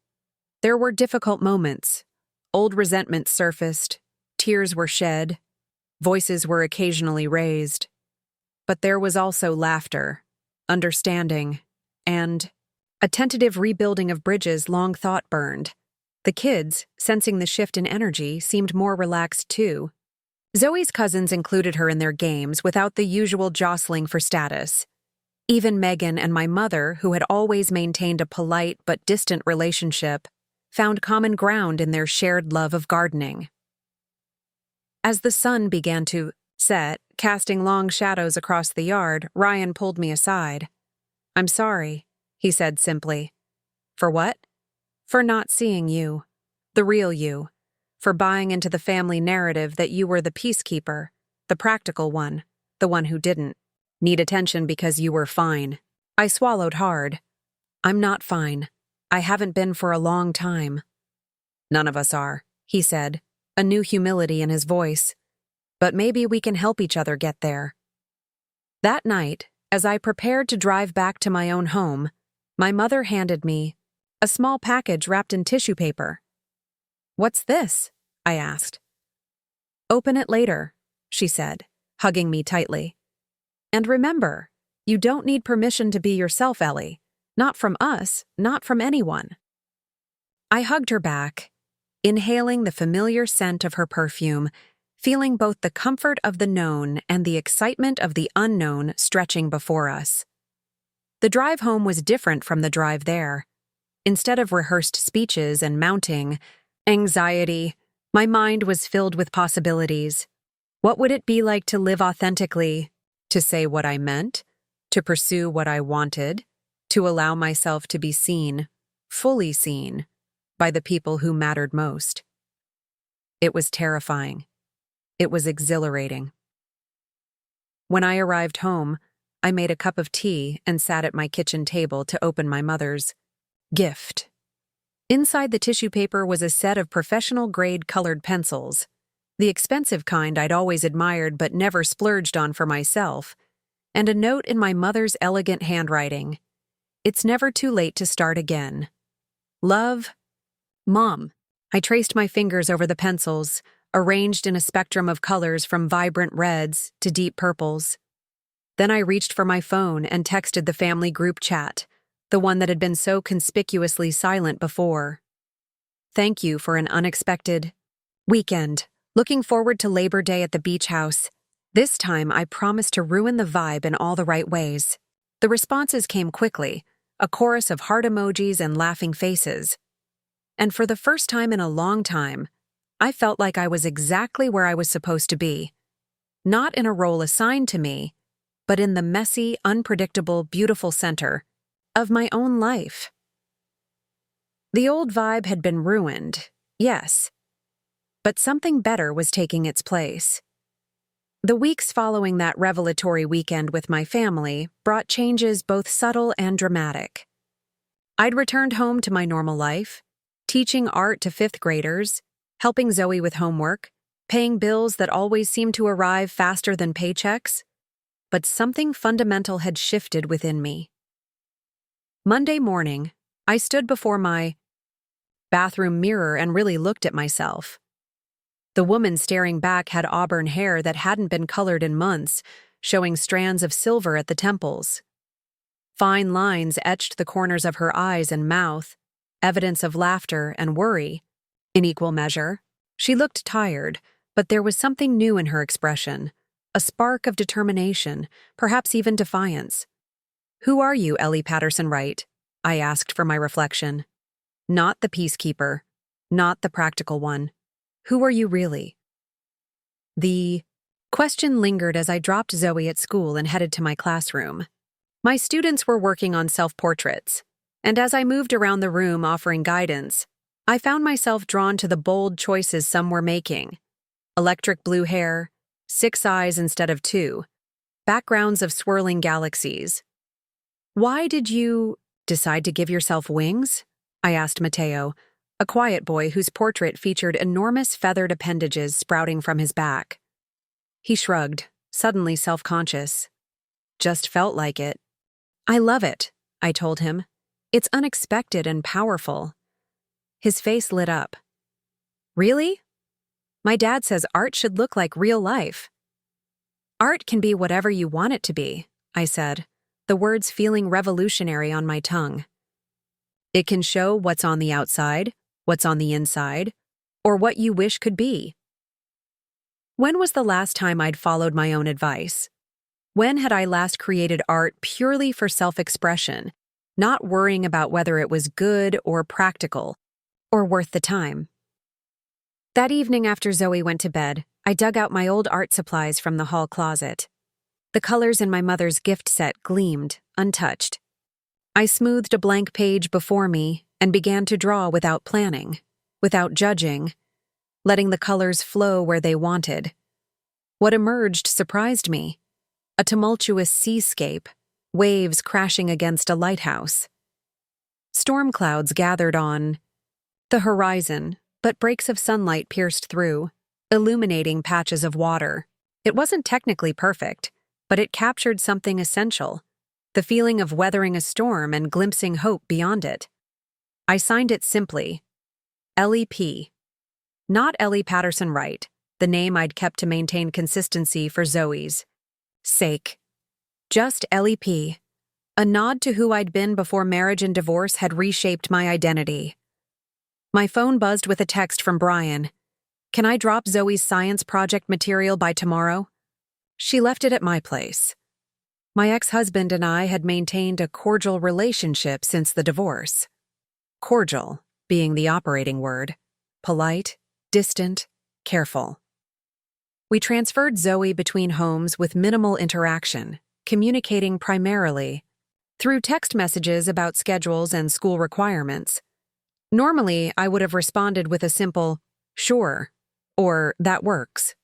There were difficult moments. Old resentments surfaced, tears were shed, voices were occasionally raised. But there was also laughter, understanding, and a tentative rebuilding of bridges long thought burned. The kids, sensing the shift in energy, seemed more relaxed too. Zoe's cousins included her in their games without the usual jostling for status. Even Megan and my mother, who had always maintained a polite but distant relationship, found common ground in their shared love of gardening. As the sun began to set, casting long shadows across the yard, Ryan pulled me aside. "I'm sorry," he said simply. "For what?" "For not seeing you. The real you. For buying into the family narrative that you were the peacekeeper, the practical one, the one who didn't need attention because you were fine." I swallowed hard. "I'm not fine. I haven't been for a long time." "None of us are," he said, a new humility in his voice. "But maybe we can help each other get there." That night, as I prepared to drive back to my own home, my mother handed me a small package wrapped in tissue paper. "What's this?" I asked. "Open it later," she said, hugging me tightly. "And remember, you don't need permission to be yourself, Ellie. Not from us, not from anyone." I hugged her back, inhaling the familiar scent of her perfume, feeling both the comfort of the known and the excitement of the unknown stretching before us. The drive home was different from the drive there. Instead of rehearsed speeches and mounting anxiety, my mind was filled with possibilities. What would it be like to live authentically, to say what I meant, to pursue what I wanted, to allow myself to be seen, fully seen, by the people who mattered most? It was terrifying. It was exhilarating. When I arrived home, I made a cup of tea and sat at my kitchen table to open my mother's gift. Inside the tissue paper was a set of professional-grade colored pencils, the expensive kind I'd always admired but never splurged on for myself, and a note in my mother's elegant handwriting. "It's never too late to start again." Love. Mom. I traced my fingers over the pencils, arranged in a spectrum of colors from vibrant reds to deep purples. Then I reached for my phone and texted the family group chat, the one that had been so conspicuously silent before. Thank you for an unexpected weekend. Looking forward to Labor Day at the beach house. This time I promised to ruin the vibe in all the right ways. The responses came quickly, a chorus of heart emojis and laughing faces. And for the first time in a long time, I felt like I was exactly where I was supposed to be. Not in a role assigned to me, but in the messy, unpredictable, beautiful center of my own life. The old vibe had been ruined, yes, but something better was taking its place. The weeks following that revelatory weekend with my family brought changes both subtle and dramatic. I'd returned home to my normal life, teaching art to fifth graders, helping Zoe with homework, paying bills that always seemed to arrive faster than paychecks. But something fundamental had shifted within me. Monday morning, I stood before my bathroom mirror and really looked at myself. The woman staring back had auburn hair that hadn't been colored in months, showing strands of silver at the temples. Fine lines etched the corners of her eyes and mouth, evidence of laughter and worry. In equal measure, she looked tired, but there was something new in her expression. A spark of determination, perhaps even defiance. "Who are you, Ellie Patterson-Wright?" I asked for my reflection. Not the peacekeeper, not the practical one. Who are you really? The question lingered as I dropped Zoe at school and headed to my classroom. My students were working on self-portraits, and as I moved around the room offering guidance, I found myself drawn to the bold choices some were making. Electric blue hair, 6 eyes instead of 2, backgrounds of swirling galaxies. "Why did you decide to give yourself wings?" I asked Mateo, a quiet boy whose portrait featured enormous feathered appendages sprouting from his back. He shrugged, suddenly self-conscious. "Just felt like it." "I love it," I told him. "It's unexpected and powerful." His face lit up. "Really? My dad says art should look like real life." "Art can be whatever you want it to be," I said, the words feeling revolutionary on my tongue. "It can show what's on the outside, what's on the inside, or what you wish could be." When was the last time I'd followed my own advice? When had I last created art purely for self-expression, not worrying about whether it was good or practical, or worth the time? That evening after Zoe went to bed, I dug out my old art supplies from the hall closet. The colors in my mother's gift set gleamed, untouched. I smoothed a blank page before me and began to draw without planning, without judging, letting the colors flow where they wanted. What emerged surprised me. A tumultuous seascape, waves crashing against a lighthouse. Storm clouds gathered on the horizon, but breaks of sunlight pierced through, illuminating patches of water. It wasn't technically perfect, but it captured something essential, the feeling of weathering a storm and glimpsing hope beyond it. I signed it simply, Ellie P. Not Ellie Patterson-Wright, the name I'd kept to maintain consistency for Zoe's sake. Just Ellie P. A nod to who I'd been before marriage and divorce had reshaped my identity. My phone buzzed with a text from Brian. "Can I drop Zoe's science project material by tomorrow?" She left it at my place. My ex-husband and I had maintained a cordial relationship since the divorce. Cordial being the operating word. Polite, distant, careful. We transferred Zoe between homes with minimal interaction, communicating primarily through text messages about schedules and school requirements. Normally, I would have responded with a simple, "Sure," or "That works."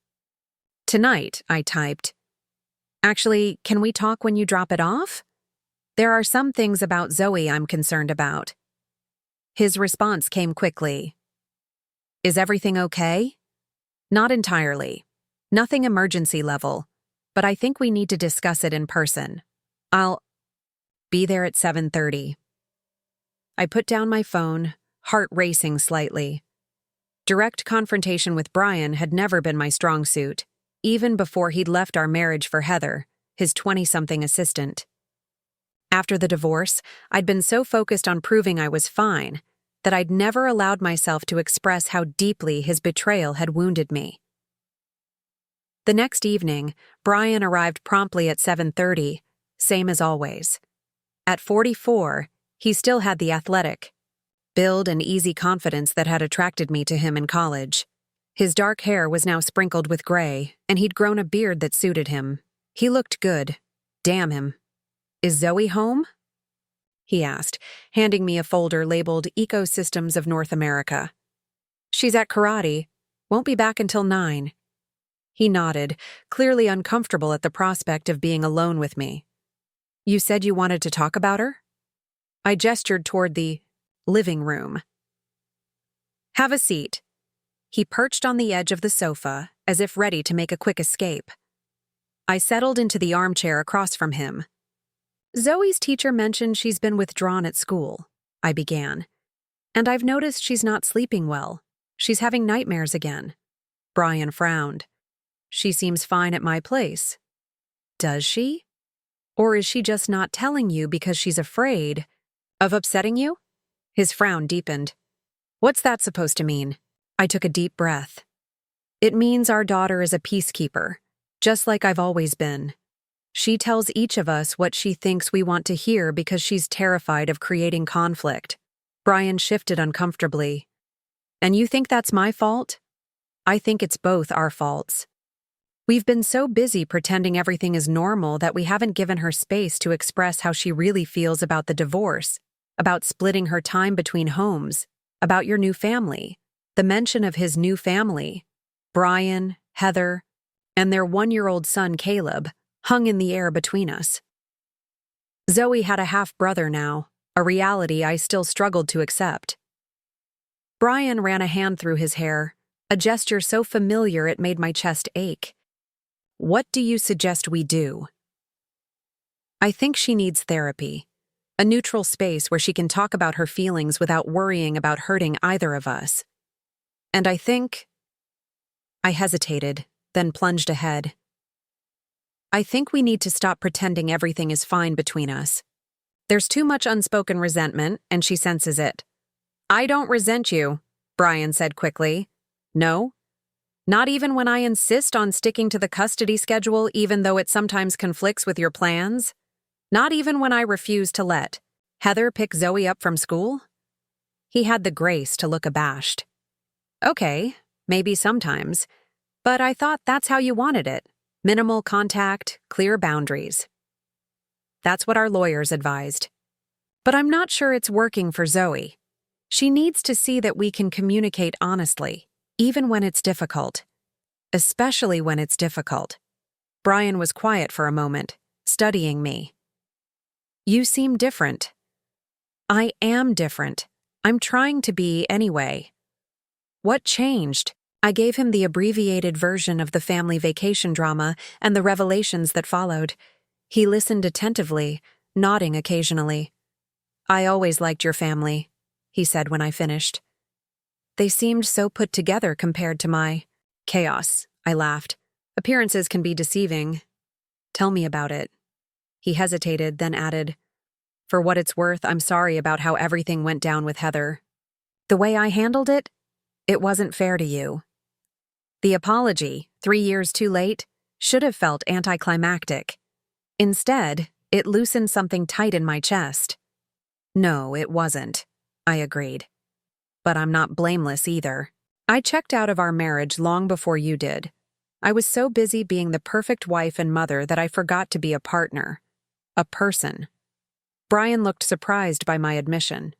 Tonight, I typed, "Actually, can we talk when you drop it off? There are some things about Zoe I'm concerned about." His response came quickly. "Is everything okay?" "Not entirely. Nothing emergency level, but I think we need to discuss it in person. I'll be there at 7:30. I put down my phone, heart racing slightly. Direct confrontation with Brian had never been my strong suit, even before he'd left our marriage for Heather, his 20-something assistant. After the divorce, I'd been so focused on proving I was fine that I'd never allowed myself to express how deeply his betrayal had wounded me. The next evening, Brian arrived promptly at 7:30, same as always. At 44, he still had the athletic build and easy confidence that had attracted me to him in college. His dark hair was now sprinkled with gray, and he'd grown a beard that suited him. He looked good. Damn him. "Is Zoe home?" he asked, handing me a folder labeled Ecosystems of North America. "She's at karate. Won't be back until 9. He nodded, clearly uncomfortable at the prospect of being alone with me. "You said you wanted to talk about her?" I gestured toward the living room. "Have a seat." He perched on the edge of the sofa, as if ready to make a quick escape. I settled into the armchair across from him. "Zoe's teacher mentioned she's been withdrawn at school," I began. "And I've noticed she's not sleeping well. She's having nightmares again." Brian frowned. "She seems fine at my place." "Does she? Or is she just not telling you because she's afraid of upsetting you?" His frown deepened. "What's that supposed to mean?" I took a deep breath. "It means our daughter is a peacekeeper, just like I've always been. She tells each of us what she thinks we want to hear because she's terrified of creating conflict." Brian shifted uncomfortably. "And you think that's my fault?" "I think it's both our faults. We've been so busy pretending everything is normal that we haven't given her space to express how she really feels about the divorce, about splitting her time between homes, about your new family." The mention of his new family, Brian, Heather, and their 1-year-old son Caleb, hung in the air between us. Zoe had a half-brother now, a reality I still struggled to accept. Brian ran a hand through his hair, a gesture so familiar it made my chest ache. "What do you suggest we do?" "I think she needs therapy, a neutral space where she can talk about her feelings without worrying about hurting either of us. And I think—" I hesitated, then plunged ahead. "I think we need to stop pretending everything is fine between us. There's too much unspoken resentment, and she senses it." "I don't resent you," Brian said quickly. "No? Not even when I insist on sticking to the custody schedule even though it sometimes conflicts with your plans? Not even when I refuse to let Heather pick Zoe up from school?" He had the grace to look abashed. "Okay, maybe sometimes. But I thought that's how you wanted it. Minimal contact, clear boundaries." "That's what our lawyers advised. But I'm not sure it's working for Zoe. She needs to see that we can communicate honestly, even when it's difficult. Especially when it's difficult." Brian was quiet for a moment, studying me. "You seem different." "I am different. I'm trying to be anyway." "What changed?" I gave him the abbreviated version of the family vacation drama and the revelations that followed. He listened attentively, nodding occasionally. "I always liked your family," he said when I finished. "They seemed so put together compared to my chaos," I laughed. "Appearances can be deceiving." "Tell me about it." He hesitated, then added, "For what it's worth, I'm sorry about how everything went down with Heather. The way I handled it? It wasn't fair to you." The apology, 3 years too late, should have felt anticlimactic. Instead, it loosened something tight in my chest. "No, it wasn't," I agreed. "But I'm not blameless either. I checked out of our marriage long before you did. I was so busy being the perfect wife and mother that I forgot to be a partner. A person." Brian looked surprised by my admission.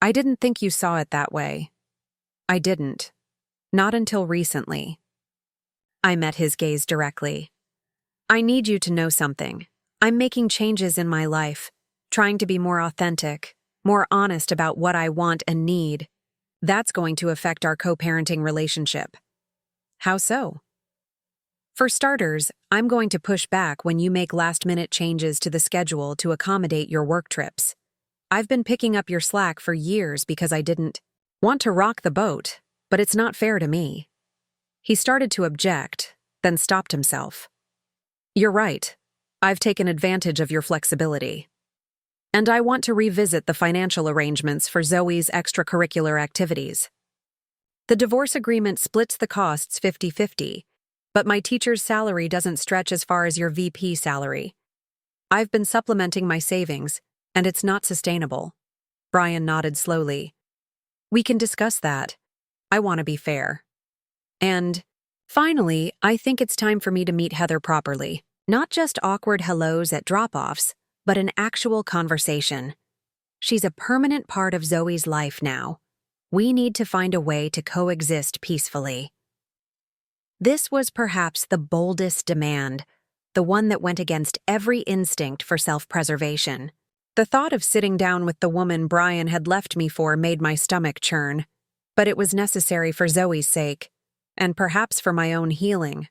"I didn't think you saw it that way." "I didn't. Not until recently." I met his gaze directly. "I need you to know something. I'm making changes in my life, trying to be more authentic, more honest about what I want and need. That's going to affect our co-parenting relationship." "How so?" "For starters, I'm going to push back when you make last-minute changes to the schedule to accommodate your work trips. I've been picking up your slack for years because I didn't want to rock the boat, but it's not fair to me." He started to object, then stopped himself. "You're right. I've taken advantage of your flexibility. And I want to revisit the financial arrangements for Zoe's extracurricular activities. The divorce agreement splits the costs 50-50, but my teacher's salary doesn't stretch as far as your VP salary. I've been supplementing my savings, and it's not sustainable." Brian nodded slowly. "We can discuss that. I want to be fair. And finally, I think it's time for me to meet Heather properly. Not just awkward hellos at drop-offs, but an actual conversation. She's a permanent part of Zoe's life now. We need to find a way to coexist peacefully." This was perhaps the boldest demand, the one that went against every instinct for self-preservation. The thought of sitting down with the woman Brian had left me for made my stomach churn, but it was necessary for Zoe's sake, and perhaps for my own healing.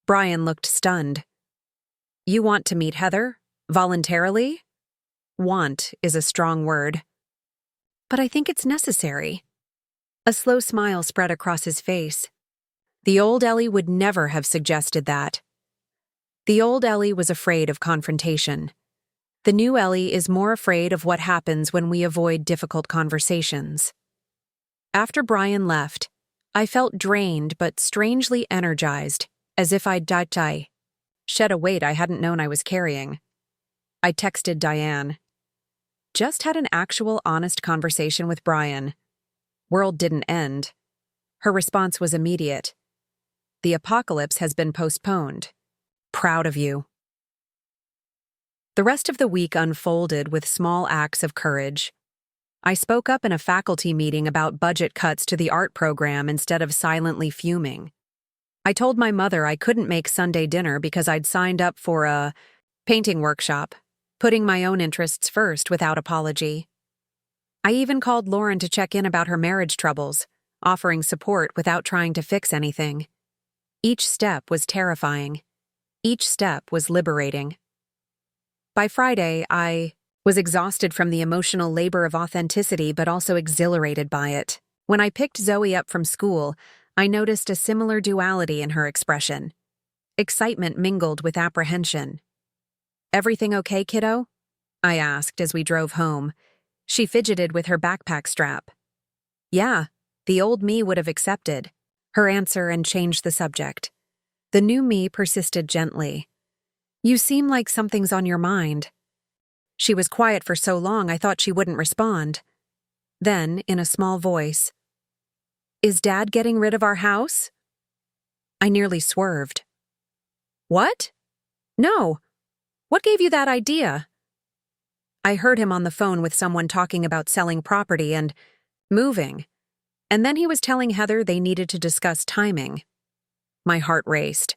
Brian looked stunned. "You want to meet Heather? Voluntarily?" "Want" is a strong word. "But I think it's necessary." A slow smile spread across his face. The old Ellie would never have suggested that. The old Ellie was afraid of confrontation. The new Ellie is more afraid of what happens when we avoid difficult conversations. After Brian left, I felt drained but strangely energized, as if I'd shed a weight I hadn't known I was carrying. I texted Diane. Just had an actual honest conversation with Brian. World didn't end. Her response was immediate. "The apocalypse has been postponed. Proud of you." The rest of the week unfolded with small acts of courage. I spoke up in a faculty meeting about budget cuts to the art program instead of silently fuming. I told my mother I couldn't make Sunday dinner because I'd signed up for a painting workshop, putting my own interests first without apology. I even called Lauren to check in about her marriage troubles, offering support without trying to fix anything. Each step was terrifying. Each step was liberating. By Friday, I was exhausted from the emotional labor of authenticity but also exhilarated by it. When I picked Zoe up from school, I noticed a similar duality in her expression. Excitement mingled with apprehension. "Everything okay, kiddo?" I asked as we drove home. She fidgeted with her backpack strap. "Yeah," the old me would have accepted her answer and changed the subject. The new me persisted gently. "You seem like something's on your mind." She was quiet for so long I thought she wouldn't respond. Then, in a small voice, "Is Dad getting rid of our house?" I nearly swerved. "What? No. What gave you that idea?" I heard him on the phone with someone talking about selling property and moving. And then he was telling Heather they needed to discuss timing. My heart raced.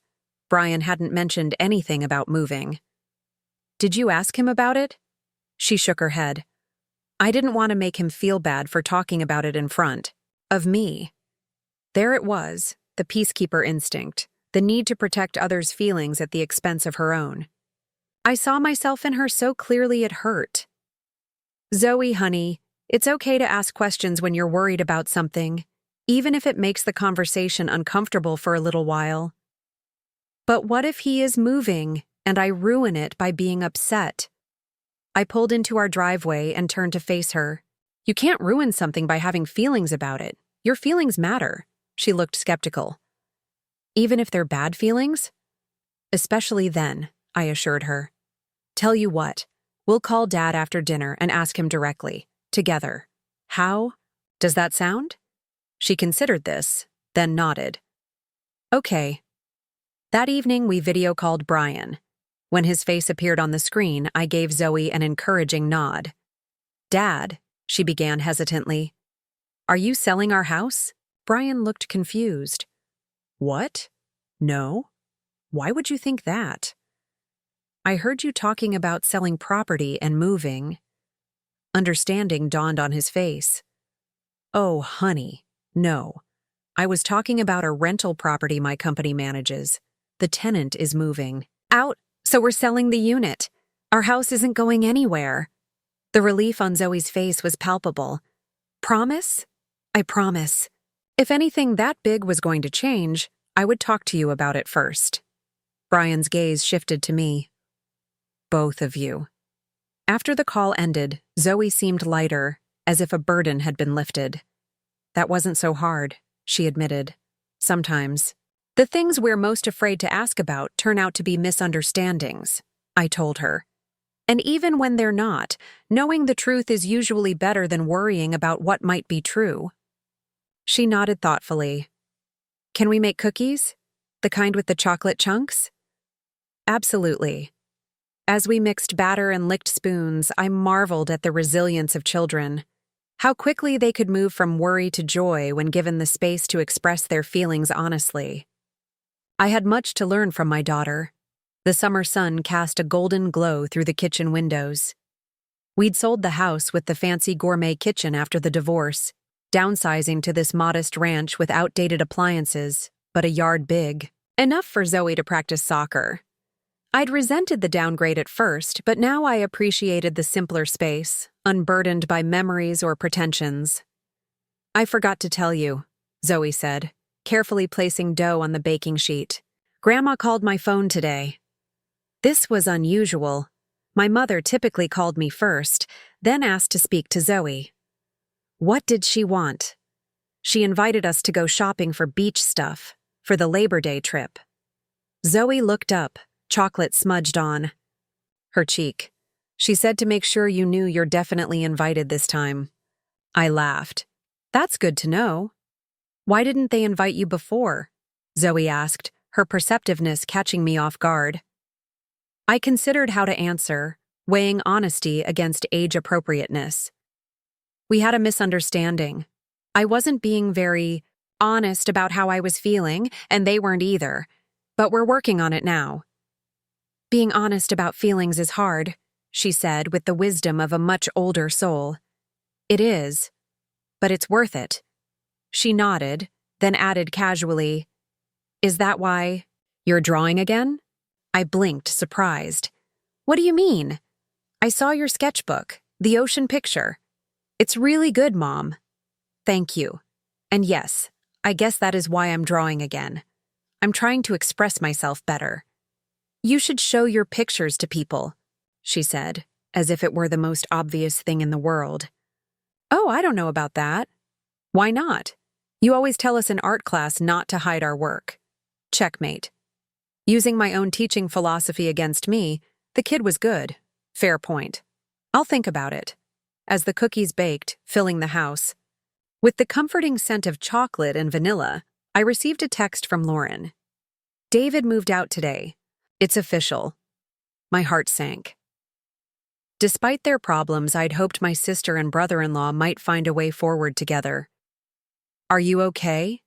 Brian hadn't mentioned anything about moving. "Did you ask him about it?" She shook her head. I didn't want to make him feel bad for talking about it in front of me. There it was, the peacekeeper instinct, the need to protect others' feelings at the expense of her own. I saw myself in her so clearly it hurt. "Zoe, honey, it's okay to ask questions when you're worried about something, even if it makes the conversation uncomfortable for a little while. But what if he is moving and I ruin it by being upset?" I pulled into our driveway and turned to face her. "You can't ruin something by having feelings about it. Your feelings matter." She looked skeptical. "Even if they're bad feelings?" "Especially then," I assured her. "Tell you what, we'll call Dad after dinner and ask him directly, together. How? Does that sound?" She considered this, then nodded. "Okay." That evening, we video called Brian. When his face appeared on the screen, I gave Zoe an encouraging nod. "Dad," she began hesitantly. "Are you selling our house?" Brian looked confused. "What? No. Why would you think that?" "I heard you talking about selling property and moving." Understanding dawned on his face. "Oh, honey, no. I was talking about a rental property my company manages. The tenant is moving out, so we're selling the unit. Our house isn't going anywhere." The relief on Zoe's face was palpable. Promise? I promise. If anything that big was going to change, I would talk to you about it first. Brian's gaze shifted to me. Both of you. After the call ended, Zoe seemed lighter, as if a burden had been lifted. That wasn't so hard, she admitted. Sometimes. The things we're most afraid to ask about turn out to be misunderstandings, I told her. And even when they're not, knowing the truth is usually better than worrying about what might be true. She nodded thoughtfully. Can we make cookies? The kind with the chocolate chunks? Absolutely. As we mixed batter and licked spoons, I marveled at the resilience of children. How quickly they could move from worry to joy when given the space to express their feelings honestly. I had much to learn from my daughter. The summer sun cast a golden glow through the kitchen windows. We'd sold the house with the fancy gourmet kitchen after the divorce, downsizing to this modest ranch with outdated appliances, but a yard big, enough for Zoe to practice soccer. I'd resented the downgrade at first, but now I appreciated the simpler space, unburdened by memories or pretensions. I forgot to tell you, Zoe said, carefully placing dough on the baking sheet. Grandma called my phone today. This was unusual. My mother typically called me first, then asked to speak to Zoe. What did she want? She invited us to go shopping for beach stuff, for the Labor Day trip. Zoe looked up, chocolate smudged on her cheek. She said to make sure you knew you're definitely invited this time. I laughed. That's good to know. Why didn't they invite you before? Zoe asked, her perceptiveness catching me off guard. I considered how to answer, weighing honesty against age-appropriateness. We had a misunderstanding. I wasn't being very honest about how I was feeling, and they weren't either. But we're working on it now. Being honest about feelings is hard, she said with the wisdom of a much older soul. It is, but it's worth it. She nodded, then added casually, Is that why you're drawing again? I blinked, surprised. What do you mean? I saw your sketchbook, the ocean picture. It's really good, Mom. Thank you. And yes, I guess that is why I'm drawing again. I'm trying to express myself better. You should show your pictures to people, she said, as if it were the most obvious thing in the world. Oh, I don't know about that. Why not? You always tell us in art class not to hide our work. Checkmate. Using my own teaching philosophy against me, the kid was good. Fair point. I'll think about it. As the cookies baked, filling the house. With the comforting scent of chocolate and vanilla, I received a text from Lauren. David moved out today. It's official. My heart sank. Despite their problems, I'd hoped my sister and brother-in-law might find a way forward together. Are you okay?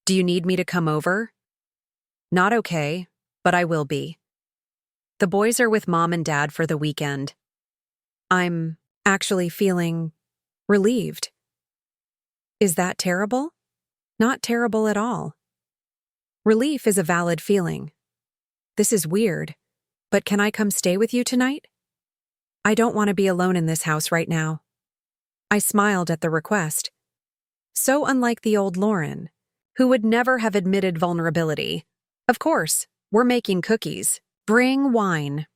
Do you need me to come over? Not okay, but I will be. The boys are with Mom and Dad for the weekend. I'm actually feeling relieved. Is that terrible? Not terrible at all. Relief is a valid feeling. This is weird, but can I come stay with you tonight? I don't want to be alone in this house right now. I smiled at the request. So unlike the old Lauren, who would never have admitted vulnerability. Of course, we're making cookies. Bring wine.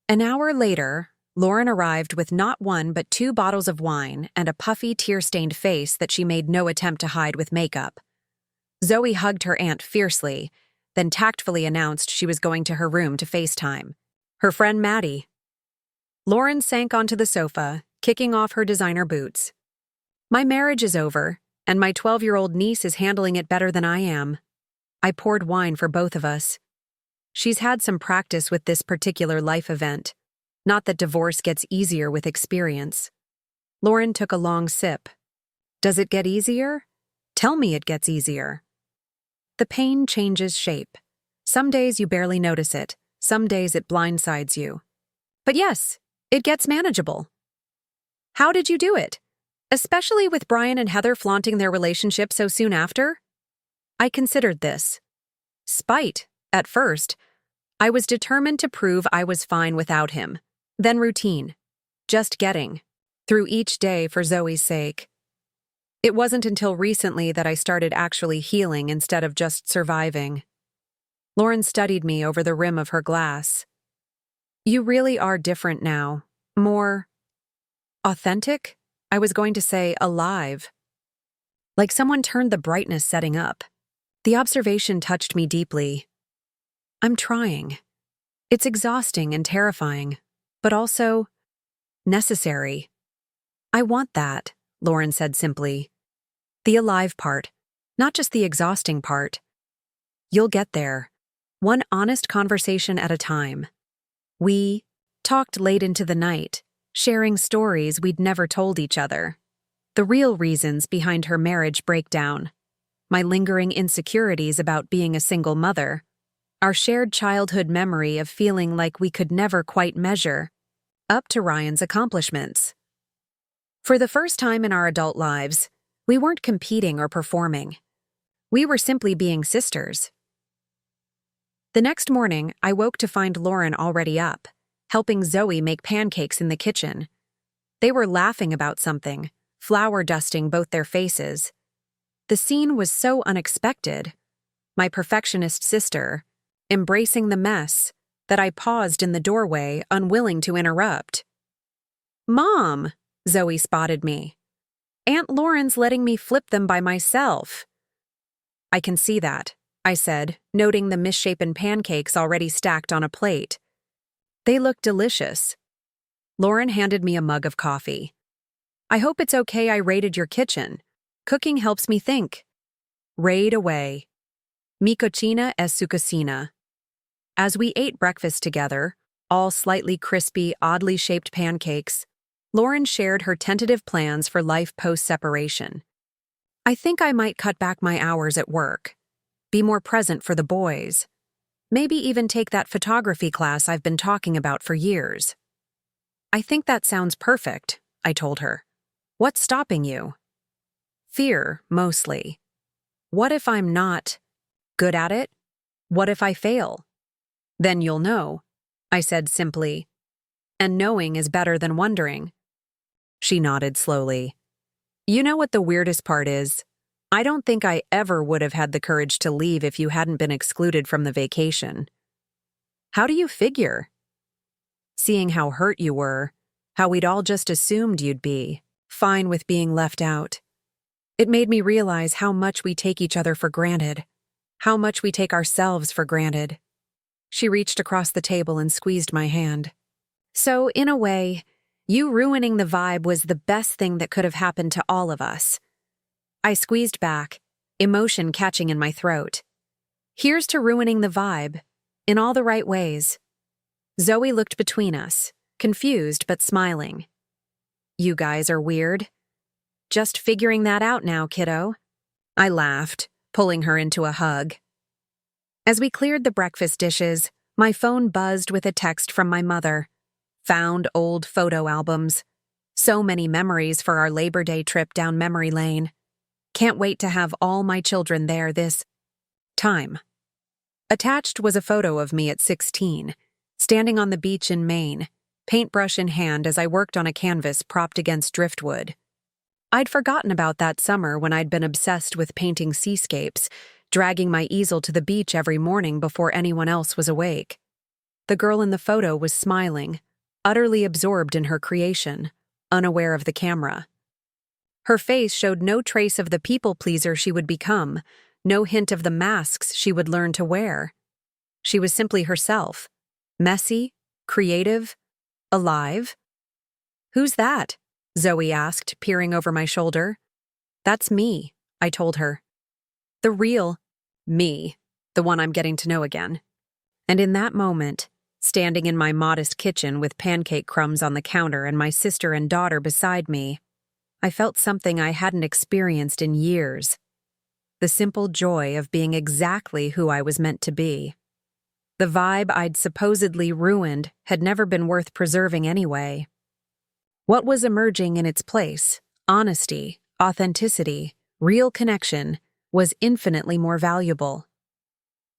An hour later, Lauren arrived with not one but 2 bottles of wine and a puffy, tear-stained face that she made no attempt to hide with makeup. Zoe hugged her aunt fiercely, then tactfully announced she was going to her room to FaceTime. Her friend Maddie. Lauren sank onto the sofa, kicking off her designer boots. My marriage is over, and my 12-year-old niece is handling it better than I am. I poured wine for both of us. She's had some practice with this particular life event. Not that divorce gets easier with experience. Lauren took a long sip. Does it get easier? Tell me it gets easier. The pain changes shape. Some days you barely notice it. Some days it blindsides you. But yes, it gets manageable. How did you do it? Especially with Brian and Heather flaunting their relationship so soon after? I considered this. Spite, at first. I was determined to prove I was fine without him. Then routine. Just getting through each day for Zoe's sake. It wasn't until recently that I started actually healing instead of just surviving. Lauren studied me over the rim of her glass. You really are different now. More authentic? I was going to say alive. Like someone turned the brightness setting up. The observation touched me deeply. I'm trying. It's exhausting and terrifying, but also necessary. I want that, Lauren said simply. The alive part, not just the exhausting part. You'll get there, one honest conversation at a time. We talked late into the night, sharing stories we'd never told each other. The real reasons behind her marriage breakdown, my lingering insecurities about being a single mother, our shared childhood memory of feeling like we could never quite measure up to Ryan's accomplishments. For the first time in our adult lives, we weren't competing or performing. We were simply being sisters. The next morning, I woke to find Lauren already up, helping Zoe make pancakes in the kitchen. They were laughing about something, flour dusting both their faces. The scene was so unexpected. My perfectionist sister, embracing the mess, that I paused in the doorway, unwilling to interrupt. "Mom," Zoe spotted me. "Aunt Lauren's letting me flip them by myself." "I can see that," I said, noting the misshapen pancakes already stacked on a plate. "They look delicious." Lauren handed me a mug of coffee. "I hope it's okay I raided your kitchen. Cooking helps me think." Raid away. Mi cocina es su cocina. As we ate breakfast together, all slightly crispy, oddly shaped pancakes, Lauren shared her tentative plans for life post-separation. "I think I might cut back my hours at work, be more present for the boys, maybe even take that photography class I've been talking about for years." "I think that sounds perfect," I told her. "What's stopping you?" "Fear, mostly. What if I'm not good at it? What if I fail?" "Then you'll know," I said simply. "And knowing is better than wondering." She nodded slowly. "You know what the weirdest part is? I don't think I ever would have had the courage to leave if you hadn't been excluded from the vacation." "How do you figure?" "Seeing how hurt you were, how we'd all just assumed you'd be fine with being left out. It made me realize how much we take each other for granted, how much we take ourselves for granted." She reached across the table and squeezed my hand. "So, in a way, you ruining the vibe was the best thing that could have happened to all of us." I squeezed back, emotion catching in my throat. "Here's to ruining the vibe, in all the right ways." Zoe looked between us, confused but smiling. "You guys are weird. Just figuring that out now, kiddo." I laughed, pulling her into a hug. As we cleared the breakfast dishes, my phone buzzed with a text from my mother. Found old photo albums. So many memories for our Labor Day trip down memory lane. Can't wait to have all my children there this time. Attached was a photo of me at 16, standing on the beach in Maine, paintbrush in hand as I worked on a canvas propped against driftwood. I'd forgotten about that summer when I'd been obsessed with painting seascapes, dragging my easel to the beach every morning before anyone else was awake. The girl in the photo was smiling, utterly absorbed in her creation, unaware of the camera. Her face showed no trace of the people-pleaser she would become, no hint of the masks she would learn to wear. She was simply herself, messy, creative, alive. "Who's that?" Zoe asked, peering over my shoulder. "That's me," I told her. "The real me, the one I'm getting to know again." And in that moment, standing in my modest kitchen with pancake crumbs on the counter and my sister and daughter beside me, I felt something I hadn't experienced in years. The simple joy of being exactly who I was meant to be. The vibe I'd supposedly ruined had never been worth preserving anyway. What was emerging in its place, honesty, authenticity, real connection, was infinitely more valuable.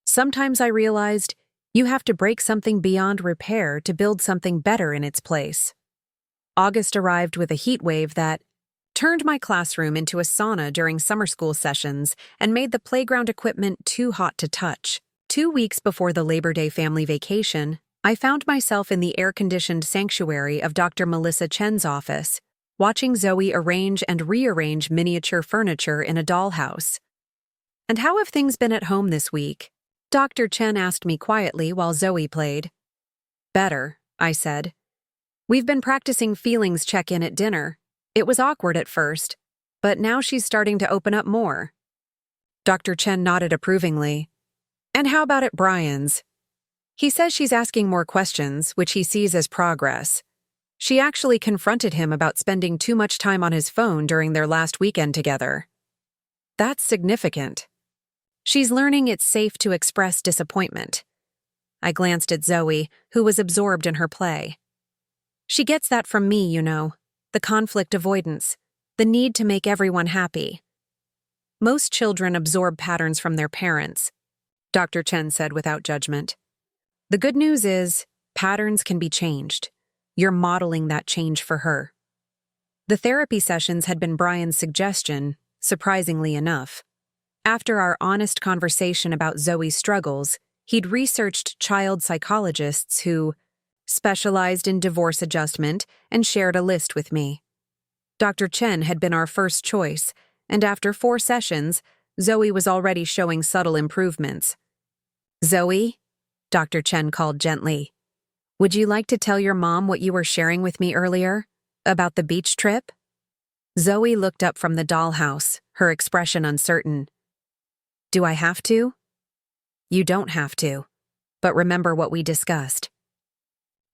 Sometimes I realized You have to break something beyond repair to build something better in its place. August arrived with a heat wave that turned my classroom into a sauna during summer school sessions and made the playground equipment too hot to touch. 2 weeks before the Labor Day family vacation, I found myself in the air-conditioned sanctuary of Dr. Melissa Chen's office, watching Zoe arrange and rearrange miniature furniture in a dollhouse. "And how have things been at home this week?" Dr. Chen asked me quietly while Zoe played. "Better," I said. "We've been practicing feelings check-in at dinner. It was awkward at first, but now she's starting to open up more." Dr. Chen nodded approvingly. "And how about at Brian's?" "He says she's asking more questions, which he sees as progress. She actually confronted him about spending too much time on his phone during their last weekend together." "That's significant." "She's learning it's safe to express disappointment." I glanced at Zoe, who was absorbed in her play. "She gets that from me, you know. The conflict avoidance, the need to make everyone happy." "Most children absorb patterns from their parents," Dr. Chen said without judgment. "The good news is, patterns can be changed. You're modeling that change for her." The therapy sessions had been Brian's suggestion, surprisingly enough. After our honest conversation about Zoe's struggles, he'd researched child psychologists who specialized in divorce adjustment and shared a list with me. Dr. Chen had been our first choice, and after 4 sessions, Zoe was already showing subtle improvements. "Zoe," Dr. Chen called gently, "would you like to tell your mom what you were sharing with me earlier, about the beach trip?" Zoe looked up from the dollhouse, her expression uncertain. "Do I have to?" "You don't have to, but remember what we discussed."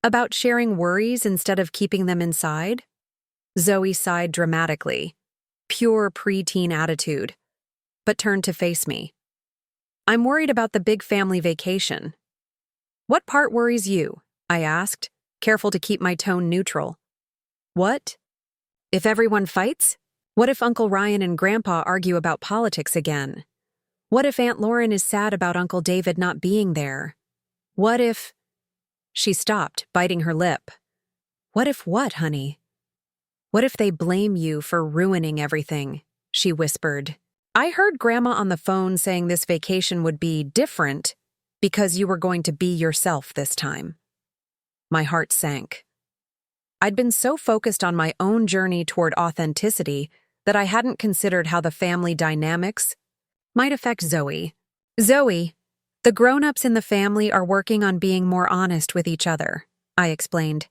"About sharing worries instead of keeping them inside?" Zoe sighed dramatically, pure preteen attitude, but turned to face me. "I'm worried about the big family vacation." "What part worries you?" I asked, careful to keep my tone neutral. "What? If everyone fights? What if Uncle Ryan and Grandpa argue about politics again? What if Aunt Lauren is sad about Uncle David not being there? What if—" She stopped, biting her lip. "What if what, honey?" "What if they blame you for ruining everything?" she whispered. "I heard Grandma on the phone saying this vacation would be different because you were going to be yourself this time." My heart sank. I'd been so focused on my own journey toward authenticity that I hadn't considered how the family dynamics might affect Zoe. "Zoe, the grown-ups in the family are working on being more honest with each other," I explained.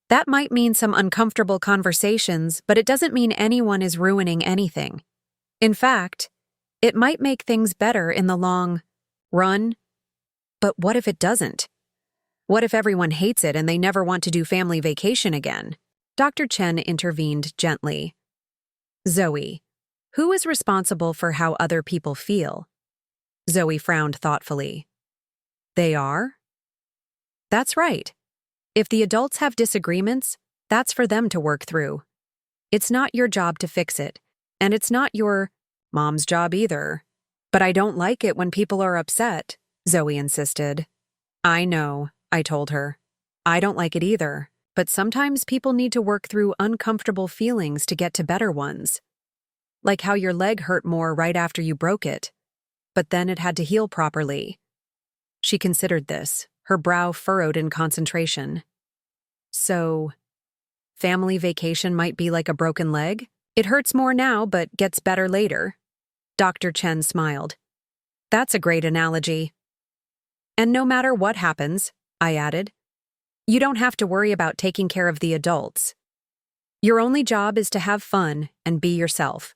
"That might mean some uncomfortable conversations, but it doesn't mean anyone is ruining anything. In fact, it might make things better in the long run." "But what if it doesn't? What if everyone hates it and they never want to do family vacation again?" Dr. Chen intervened gently. "Zoe, who is responsible for how other people feel?" Zoe frowned thoughtfully. "They are?" "That's right. If the adults have disagreements, that's for them to work through. It's not your job to fix it, and it's not your mom's job either." "But I don't like it when people are upset," Zoe insisted. "I know," I told her. "I don't like it either, but sometimes people need to work through uncomfortable feelings to get to better ones. Like how your leg hurt more right after you broke it, but then it had to heal properly." She considered this, her brow furrowed in concentration. "So, family vacation might be like a broken leg? It hurts more now, but gets better later." Dr. Chen smiled. "That's a great analogy." "And no matter what happens," I added, "you don't have to worry about taking care of the adults. Your only job is to have fun and be yourself."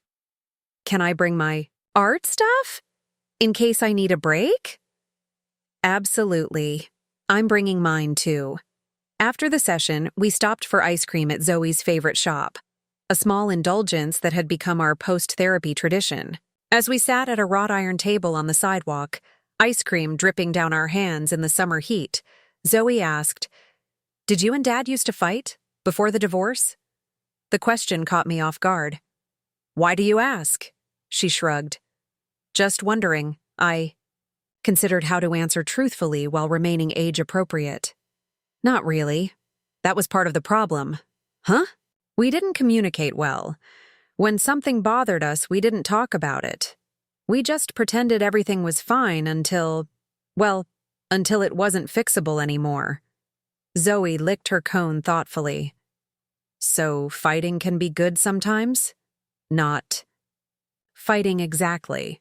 "Can I bring my art stuff? In case I need a break?" "Absolutely. I'm bringing mine too." After the session, we stopped for ice cream at Zoe's favorite shop, a small indulgence that had become our post-therapy tradition. As we sat at a wrought iron table on the sidewalk, ice cream dripping down our hands in the summer heat, Zoe asked, "Did you and Dad used to fight before the divorce?" The question caught me off guard. "Why do you ask?" She shrugged. "Just wondering," I Considered how to answer truthfully while remaining age-appropriate. Not really. That was part of the problem. Huh? We didn't communicate well. When something bothered us, we didn't talk about it. We just pretended everything was fine until it wasn't fixable anymore. Zoe licked her cone thoughtfully. So fighting can be good sometimes? Not fighting exactly.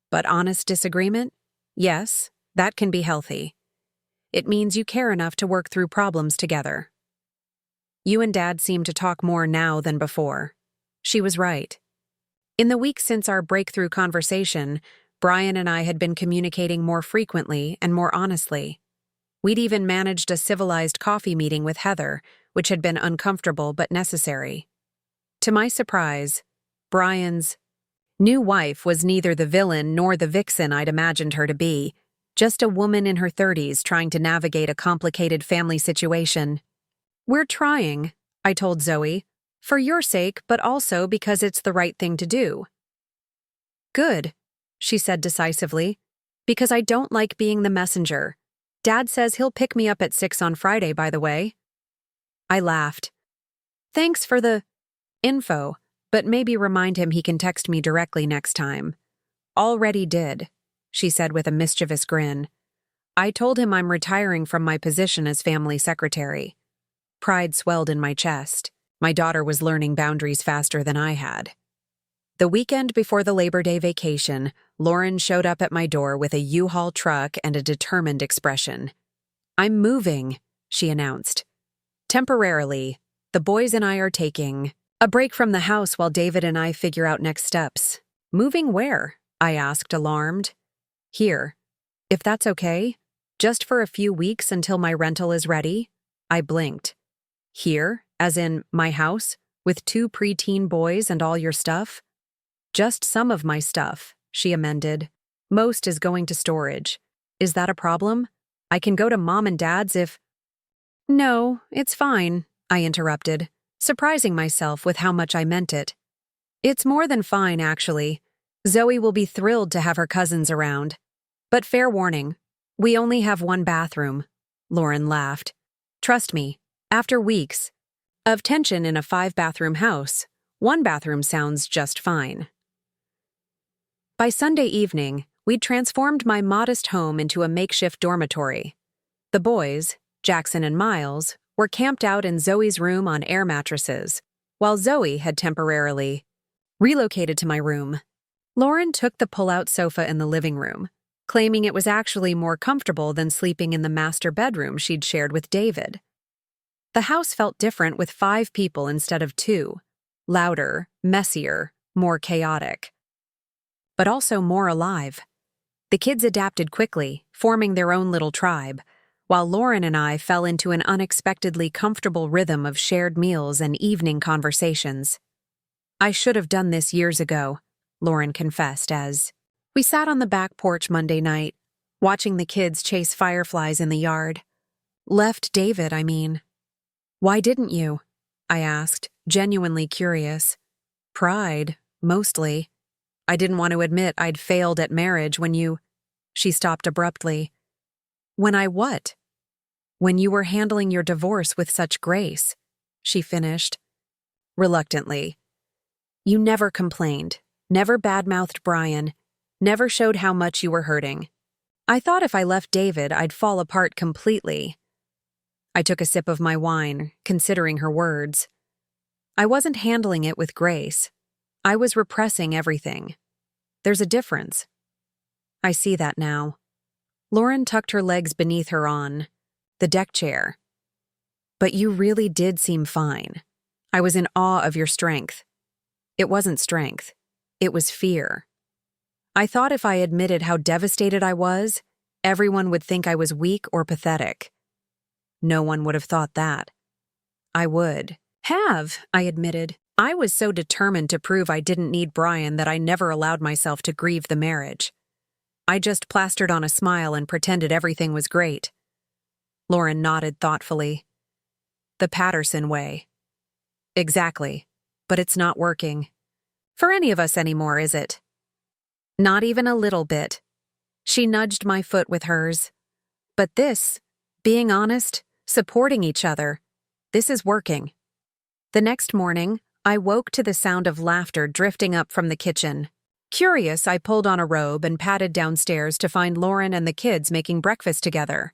But honest disagreement? Yes, that can be healthy. It means you care enough to work through problems together. You and Dad seem to talk more now than before. She was right. In the weeks since our breakthrough conversation, Brian and I had been communicating more frequently and more honestly. We'd even managed a civilized coffee meeting with Heather, which had been uncomfortable but necessary. To my surprise, Brian's new wife was neither the villain nor the vixen I'd imagined her to be, just a woman in her 30s trying to navigate a complicated family situation. We're trying, I told Zoe, for your sake, but also because it's the right thing to do. Good, she said decisively, because I don't like being the messenger. Dad says he'll pick me up at 6 on Friday, by the way. I laughed. Thanks for the info, but maybe remind him he can text me directly next time. Already did, she said with a mischievous grin. I told him I'm retiring from my position as family secretary. Pride swelled in my chest. My daughter was learning boundaries faster than I had. The weekend before the Labor Day vacation, Lauren showed up at my door with a U-Haul truck and a determined expression. I'm moving, she announced. Temporarily, the boys and I are taking a break from the house while David and I figure out next steps. Moving where? I asked, alarmed. Here. If that's okay? Just for a few weeks until my rental is ready? I blinked. Here, as in my house, with 2 preteen boys and all your stuff? Just some of my stuff, she amended. Most is going to storage. Is that a problem? I can go to Mom and Dad's if… No, it's fine, I interrupted, surprising myself with how much I meant it. It's more than fine, actually. Zoe will be thrilled to have her cousins around. But fair warning, we only have 1 bathroom. Lauren laughed. Trust me, after weeks of tension in a 5-bathroom house, 1 bathroom sounds just fine. By Sunday evening, we'd transformed my modest home into a makeshift dormitory. The boys, Jackson and Miles, were camped out in Zoe's room on air mattresses, while Zoe had temporarily relocated to my room. Lauren took the pull-out sofa in the living room, claiming it was actually more comfortable than sleeping in the master bedroom she'd shared with David. The house felt different with 5 people instead of 2, louder, messier, more chaotic. But also more alive. The kids adapted quickly, forming their own little tribe, while Lauren and I fell into an unexpectedly comfortable rhythm of shared meals and evening conversations. I should have done this years ago, Lauren confessed as we sat on the back porch Monday night, watching the kids chase fireflies in the yard. Left David, I mean. Why didn't you? I asked, genuinely curious. Pride, mostly. I didn't want to admit I'd failed at marriage when you… She stopped abruptly. When I what? When you were handling your divorce with such grace, she finished. Reluctantly. You never complained, never badmouthed Brian, never showed how much you were hurting. I thought if I left David, I'd fall apart completely. I took a sip of my wine, considering her words. I wasn't handling it with grace. I was repressing everything. There's a difference. I see that now. Lauren tucked her legs beneath her on the deck chair. But you really did seem fine. I was in awe of your strength. It wasn't strength. It was fear. I thought if I admitted how devastated I was, everyone would think I was weak or pathetic. No one would have thought that. I would have, I admitted. I was so determined to prove I didn't need Brian that I never allowed myself to grieve the marriage. I just plastered on a smile and pretended everything was great. Lauren nodded thoughtfully. The Patterson way. Exactly, but it's not working. For any of us anymore, is it? Not even a little bit. She nudged my foot with hers. But this, being honest, supporting each other, this is working. The next morning, I woke to the sound of laughter drifting up from the kitchen. Curious, I pulled on a robe and padded downstairs to find Lauren and the kids making breakfast together.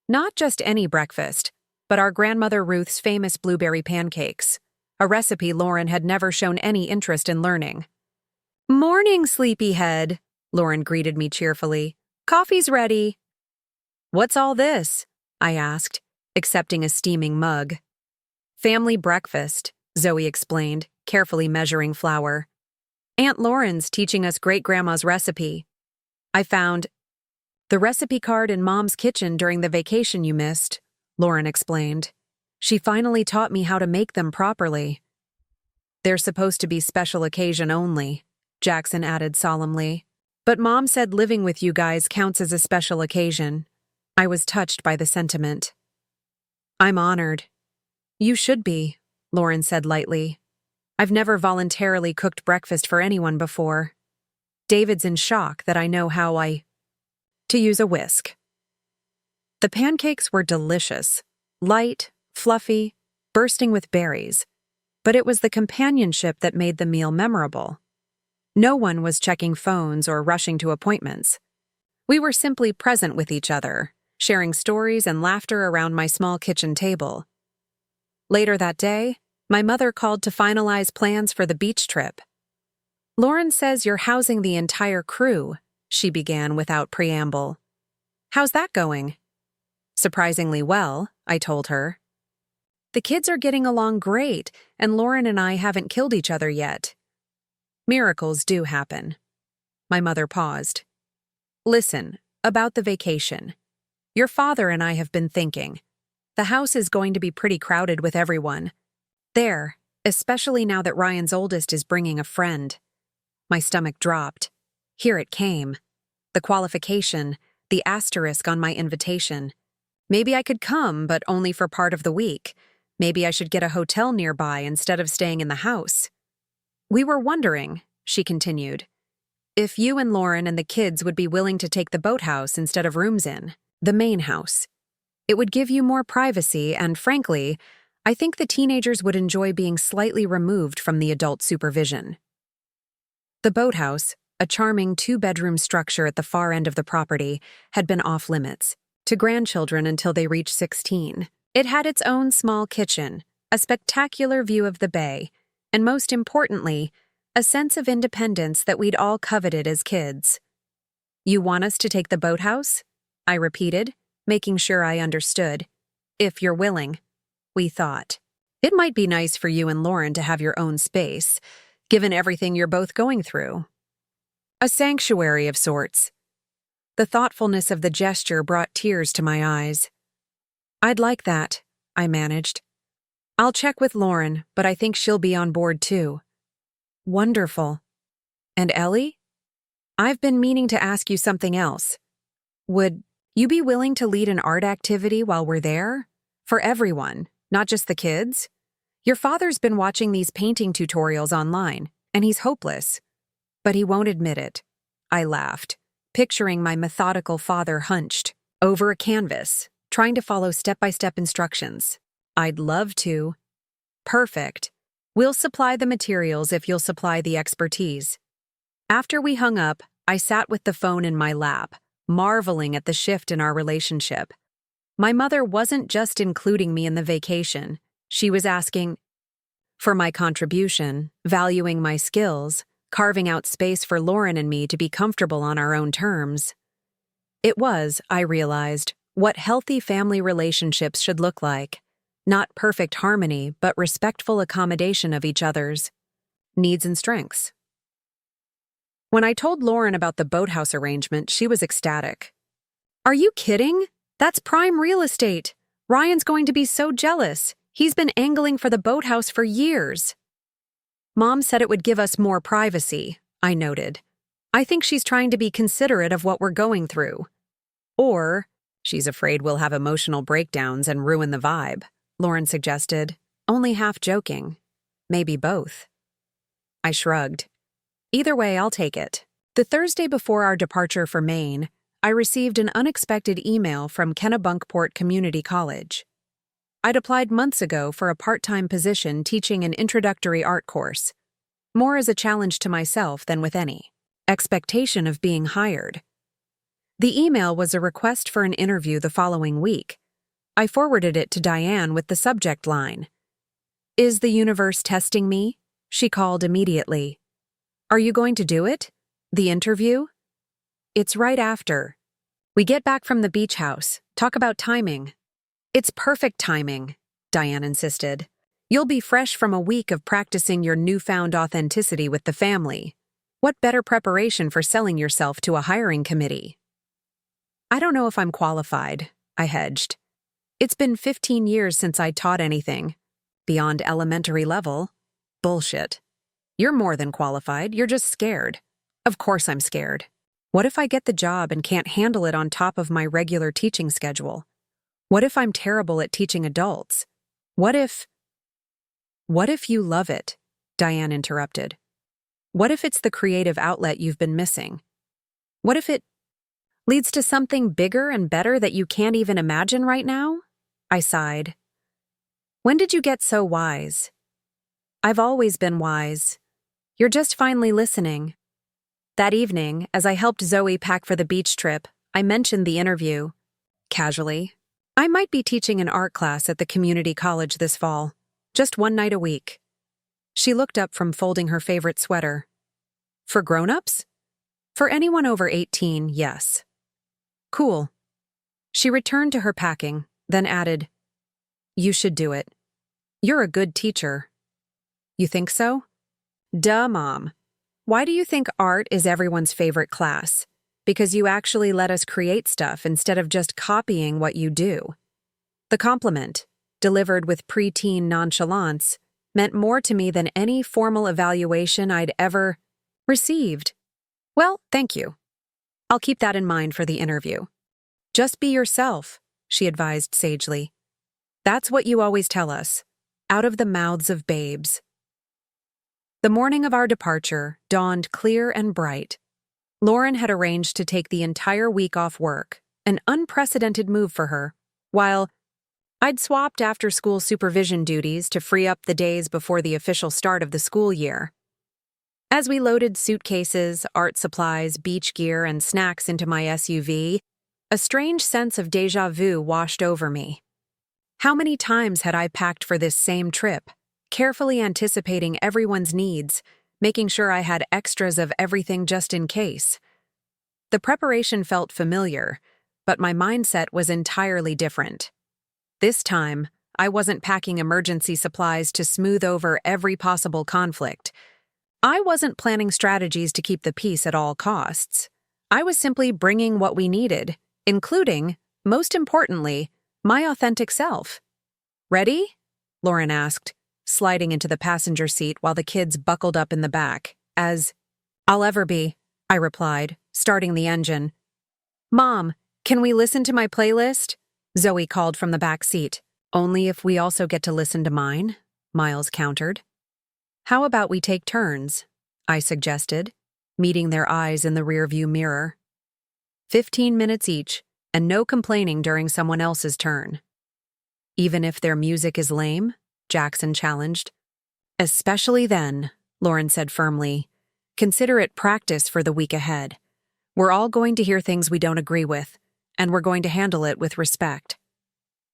Not just any breakfast, but our grandmother Ruth's famous blueberry pancakes, a recipe Lauren had never shown any interest in learning. "Morning, sleepyhead," Lauren greeted me cheerfully. "Coffee's ready." "What's all this?" I asked, accepting a steaming mug. "Family breakfast," Zoe explained, carefully measuring flour. "Aunt Lauren's teaching us great-grandma's recipe. I found the recipe card in Mom's kitchen during the vacation you missed," Lauren explained. "She finally taught me how to make them properly." "They're supposed to be special occasion only," Jackson added solemnly. "But Mom said living with you guys counts as a special occasion." I was touched by the sentiment. "I'm honored." "You should be," Lauren said lightly. "I've never voluntarily cooked breakfast for anyone before. David's in shock that I know how to use a whisk." The pancakes were delicious, light, fluffy, bursting with berries, but it was the companionship that made the meal memorable. No one was checking phones or rushing to appointments. We were simply present with each other, sharing stories and laughter around my small kitchen table. Later that day, my mother called to finalize plans for the beach trip. "Lauren says you're housing the entire crew," she began without preamble. "How's that going?" "Surprisingly well," I told her. "The kids are getting along great, and Lauren and I haven't killed each other yet." "Miracles do happen." My mother paused. "Listen, about the vacation. Your father and I have been thinking. The house is going to be pretty crowded with everyone. There, especially now that Ryan's oldest is bringing a friend." My stomach dropped. Here it came. The qualification, the asterisk on my invitation. Maybe I could come, but only for part of the week. Maybe I should get a hotel nearby instead of staying in the house. "We were wondering," she continued, "if you and Lauren and the kids would be willing to take the boathouse instead of rooms in the main house. It would give you more privacy, and frankly, I think the teenagers would enjoy being slightly removed from the adult supervision." The boathouse, a charming two-bedroom structure at the far end of the property, had been off-limits to grandchildren until they reached 16. It had its own small kitchen, a spectacular view of the bay, and most importantly, a sense of independence that we'd all coveted as kids. "You want us to take the boathouse?" I repeated, making sure I understood. "If you're willing," we thought. "It might be nice for you and Lauren to have your own space, given everything you're both going through. A sanctuary of sorts." The thoughtfulness of the gesture brought tears to my eyes. "I'd like that," I managed. "I'll check with Lauren, but I think she'll be on board too." "Wonderful. And Ellie? I've been meaning to ask you something else. Would you be willing to lead an art activity while we're there? For everyone, not just the kids? Your father's been watching these painting tutorials online, and he's hopeless. But he won't admit it." I laughed, picturing my methodical father hunched over a canvas, trying to follow step-by-step instructions. "I'd love to." "Perfect. We'll supply the materials if you'll supply the expertise." After we hung up, I sat with the phone in my lap, marveling at the shift in our relationship. My mother wasn't just including me in the vacation. She was asking for my contribution, valuing my skills, carving out space for Lauren and me to be comfortable on our own terms. It was, I realized, what healthy family relationships should look like. Not perfect harmony, but respectful accommodation of each other's needs and strengths. When I told Lauren about the boathouse arrangement, she was ecstatic. "Are you kidding? That's prime real estate. Ryan's going to be so jealous. He's been angling for the boathouse for years." "Mom said it would give us more privacy," I noted. "I think she's trying to be considerate of what we're going through." "Or she's afraid we'll have emotional breakdowns and ruin the vibe," Lauren suggested, only half joking. "Maybe both." I shrugged. "Either way, I'll take it." The Thursday before our departure for Maine, I received an unexpected email from Kennebunkport Community College. I'd applied months ago for a part-time position teaching an introductory art course, more as a challenge to myself than with any expectation of being hired. The email was a request for an interview the following week. I forwarded it to Diane with the subject line, "Is the universe testing me?" She called immediately. "Are you going to do it? The interview?" "It's right after. We get back from the beach house, talk about timing." "It's perfect timing," Diane insisted. "You'll be fresh from a week of practicing your newfound authenticity with the family. What better preparation for selling yourself to a hiring committee?" "I don't know if I'm qualified," I hedged. "It's been 15 years since I taught anything. Beyond elementary level." "Bullshit. You're more than qualified, you're just scared." "Of course I'm scared. What if I get the job and can't handle it on top of my regular teaching schedule? What if I'm terrible at teaching adults? What if you love it?" Diane interrupted. "What if it's the creative outlet you've been missing? What if it leads to something bigger and better that you can't even imagine right now?" I sighed. "When did you get so wise?" "I've always been wise. You're just finally listening." That evening, as I helped Zoe pack for the beach trip, I mentioned the interview. Casually, "I might be teaching an art class at the community college this fall, just one night a week." She looked up from folding her favorite sweater. "For grown-ups?" "For anyone over 18, yes." "Cool." She returned to her packing, then added, "You should do it. You're a good teacher." "You think so?" "Duh, Mom. Why do you think art is everyone's favorite class? Because you actually let us create stuff instead of just copying what you do." The compliment, delivered with preteen nonchalance, meant more to me than any formal evaluation I'd ever received. "Well, thank you. I'll keep that in mind for the interview." "Just be yourself," she advised sagely. "That's what you always tell us, out of the mouths of babes." The morning of our departure dawned clear and bright. Lauren had arranged to take the entire week off work, an unprecedented move for her, while I'd swapped after-school supervision duties to free up the days before the official start of the school year. As we loaded suitcases, art supplies, beach gear, and snacks into my SUV, a strange sense of déjà vu washed over me. How many times had I packed for this same trip, carefully anticipating everyone's needs, making sure I had extras of everything just in case? The preparation felt familiar, but my mindset was entirely different. This time, I wasn't packing emergency supplies to smooth over every possible conflict. I wasn't planning strategies to keep the peace at all costs. I was simply bringing what we needed, including, most importantly, my authentic self. "Ready?" Lauren asked, sliding into the passenger seat while the kids buckled up in the back. "I'll ever be," I replied, starting the engine. "Mom, can we listen to my playlist?" Zoe called from the back seat. "Only if we also get to listen to mine," Miles countered. "How about we take turns?" I suggested, meeting their eyes in the rearview mirror. 15 minutes each, and no complaining during someone else's turn. "Even if their music is lame?" Jackson challenged. "Especially then," Lauren said firmly. "Consider it practice for the week ahead. We're all going to hear things we don't agree with, and we're going to handle it with respect."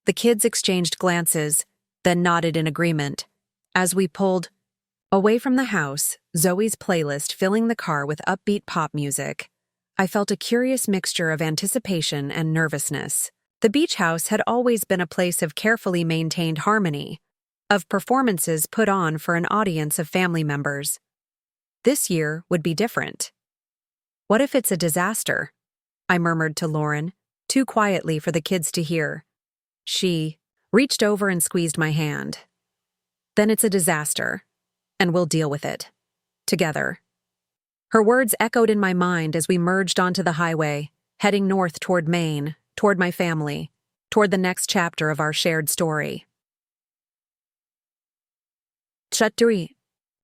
The kids exchanged glances, then nodded in agreement. As we pulled away from the house, Zoe's playlist filling the car with upbeat pop music, I felt a curious mixture of anticipation and nervousness. The beach house had always been a place of carefully maintained harmony, of performances put on for an audience of family members. This year would be different. "What if it's a disaster?" I murmured to Lauren, too quietly for the kids to hear. She reached over and squeezed my hand. "Then it's a disaster, and we'll deal with it. Together." Her words echoed in my mind as we merged onto the highway, heading north toward Maine, toward my family, toward the next chapter of our shared story. Chapter 3.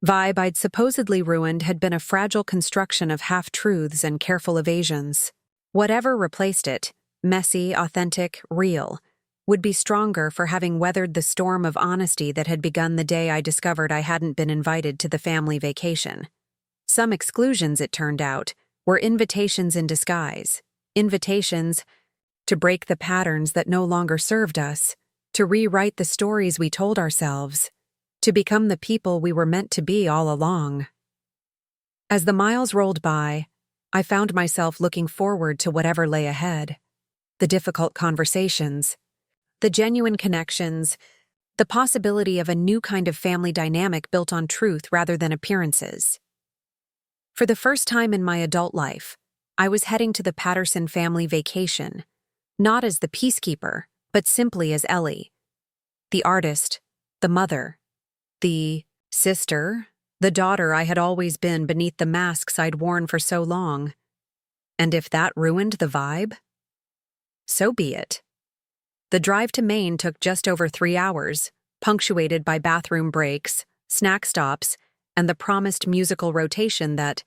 vibe I'd supposedly ruined had been a fragile construction of half-truths and careful evasions. Whatever replaced it, messy, authentic, real, would be stronger for having weathered the storm of honesty that had begun the day I discovered I hadn't been invited to the family vacation. Some exclusions, it turned out, were invitations in disguise. Invitations to break the patterns that no longer served us, to rewrite the stories we told ourselves, to become the people we were meant to be all along. As the miles rolled by, I found myself looking forward to whatever lay ahead. The difficult conversations, the genuine connections, the possibility of a new kind of family dynamic built on truth rather than appearances. For the first time in my adult life, I was heading to the Patterson family vacation, not as the peacekeeper, but simply as Ellie. The artist, the mother, the sister, the daughter I had always been beneath the masks I'd worn for so long. And if that ruined the vibe, so be it. The drive to Maine took just over 3 hours, punctuated by bathroom breaks, snack stops, and the promised musical rotation that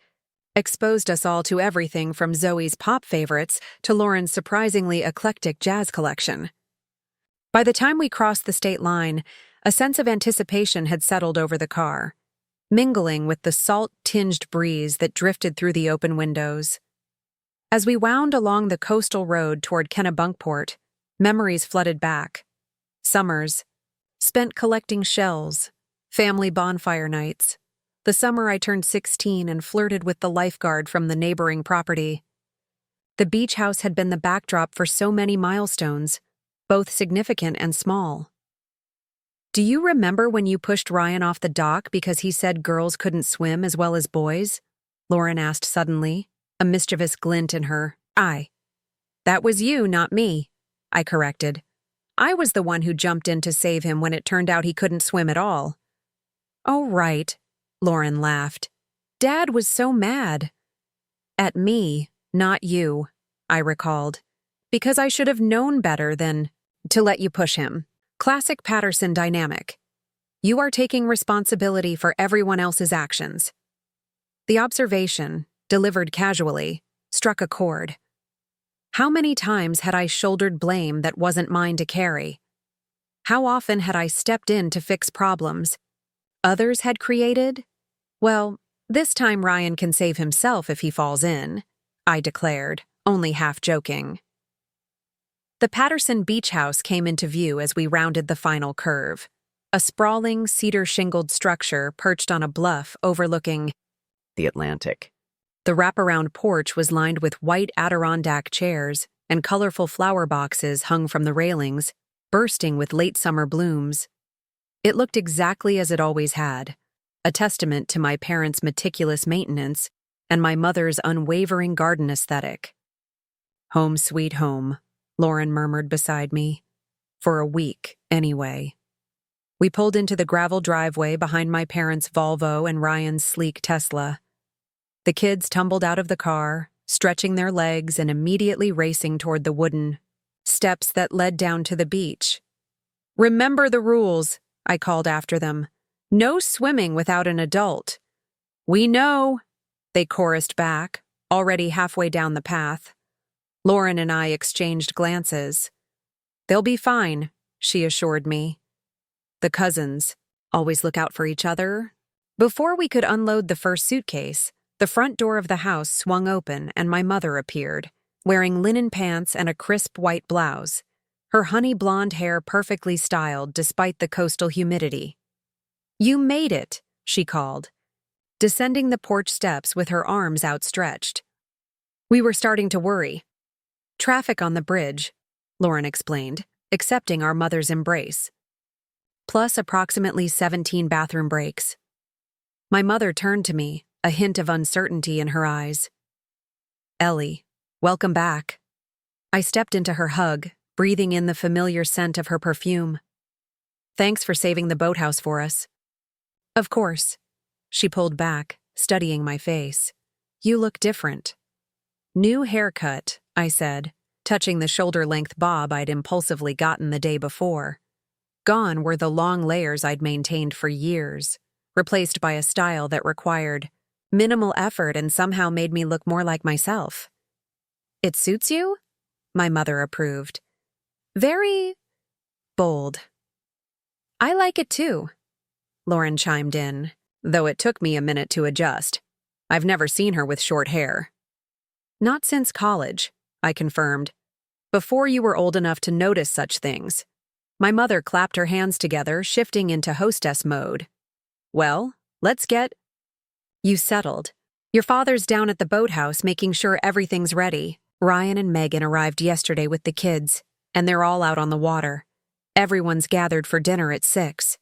exposed us all to everything from Zoe's pop favorites to Lauren's surprisingly eclectic jazz collection. By the time we crossed the state line, a sense of anticipation had settled over the car, mingling with the salt-tinged breeze that drifted through the open windows. As we wound along the coastal road toward Kennebunkport, memories flooded back. Summers, spent collecting shells, family bonfire nights, the summer I turned 16 and flirted with the lifeguard from the neighboring property. The beach house had been the backdrop for so many milestones, both significant and small. Do you remember when you pushed Ryan off the dock because he said girls couldn't swim as well as boys? Lauren asked suddenly, a mischievous glint in her eye. That was you, not me, I corrected. I was the one who jumped in to save him when it turned out he couldn't swim at all. Oh, right, Lauren laughed. Dad was so mad. At me, not you, I recalled, because I should have known better than to let you push him. Classic Patterson dynamic. You are taking responsibility for everyone else's actions. The observation, delivered casually, struck a chord. How many times had I shouldered blame that wasn't mine to carry? How often had I stepped in to fix problems others had created? Well, this time Ryan can save himself if he falls in, I declared, only half joking. The Patterson Beach House came into view as we rounded the final curve, a sprawling, cedar-shingled structure perched on a bluff overlooking the Atlantic. The wraparound porch was lined with white Adirondack chairs and colorful flower boxes hung from the railings, bursting with late summer blooms. It looked exactly as it always had, a testament to my parents' meticulous maintenance and my mother's unwavering garden aesthetic. Home sweet home, Lauren murmured beside me. For a week, anyway. We pulled into the gravel driveway behind my parents' Volvo and Ryan's sleek Tesla. The kids tumbled out of the car, stretching their legs and immediately racing toward the wooden steps that led down to the beach. Remember the rules, I called after them. No swimming without an adult. We know, they chorused back, already halfway down the path. Lauren and I exchanged glances. They'll be fine, she assured me. The cousins always look out for each other. Before we could unload the first suitcase, the front door of the house swung open and my mother appeared, wearing linen pants and a crisp white blouse, her honey blonde hair perfectly styled despite the coastal humidity. You made it, she called, descending the porch steps with her arms outstretched. We were starting to worry. Traffic on the bridge, Lauren explained, accepting our mother's embrace. Plus approximately 17 bathroom breaks. My mother turned to me, a hint of uncertainty in her eyes. Ellie, welcome back. I stepped into her hug, breathing in the familiar scent of her perfume. Thanks for saving the boathouse for us. Of course. She pulled back, studying my face. You look different. New haircut, I said, touching the shoulder-length bob I'd impulsively gotten the day before. Gone were the long layers I'd maintained for years, replaced by a style that required minimal effort and somehow made me look more like myself. "It suits you?" my mother approved. "Very bold." "I like it too," Lauren chimed in, though it took me a minute to adjust. I've never seen her with short hair. "Not since college," I confirmed. "Before you were old enough to notice such things." My mother clapped her hands together, shifting into hostess mode. "Well, let's get you settled. Your father's down at the boathouse making sure everything's ready. Ryan and Megan arrived yesterday with the kids, and they're all out on the water. Everyone's gathered for dinner at 6.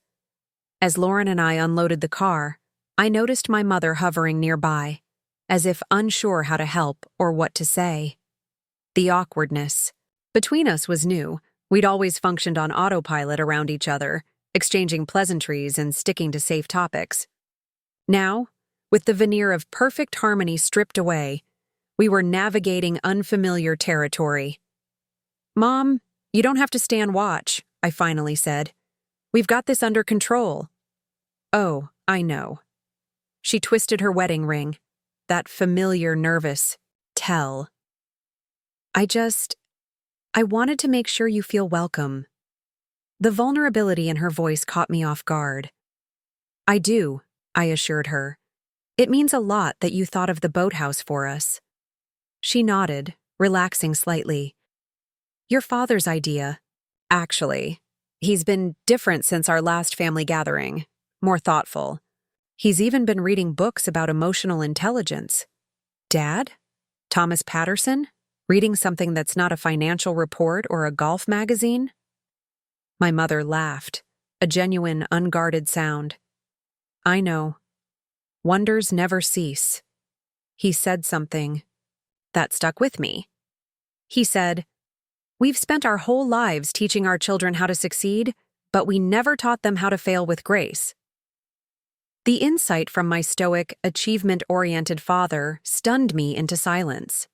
As Lauren and I unloaded the car, I noticed my mother hovering nearby, as if unsure how to help or what to say. The awkwardness between us was new. We'd always functioned on autopilot around each other, exchanging pleasantries and sticking to safe topics. Now, with the veneer of perfect harmony stripped away, we were navigating unfamiliar territory. "Mom, you don't have to stand watch," I finally said. "We've got this under control." "Oh, I know." She twisted her wedding ring, that familiar nervous tell. I wanted to make sure you feel welcome." The vulnerability in her voice caught me off guard. "I do," I assured her. "It means a lot that you thought of the boathouse for us." She nodded, relaxing slightly. "Your father's idea. Actually, he's been different since our last family gathering, more thoughtful. He's even been reading books about emotional intelligence." "Dad? Thomas Patterson? Reading something that's not a financial report or a golf magazine?" My mother laughed, a genuine, unguarded sound. "I know. Wonders never cease." He said something that stuck with me. He said, "We've spent our whole lives teaching our children how to succeed, but we never taught them how to fail with grace." The insight from my stoic, achievement-oriented father stunned me into silence.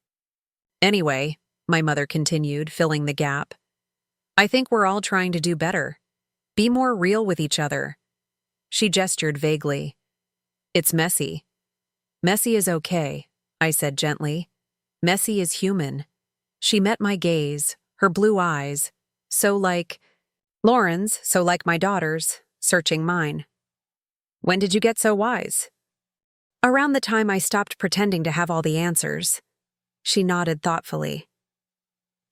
"Anyway," my mother continued, filling the gap, "I think we're all trying to do better. Be more real with each other." She gestured vaguely. "It's messy." "Messy is okay," I said gently. "Messy is human." She met my gaze, her blue eyes, so like Lauren's, so like my daughter's, searching mine. "When did you get so wise?" "Around the time I stopped pretending to have all the answers." She nodded thoughtfully.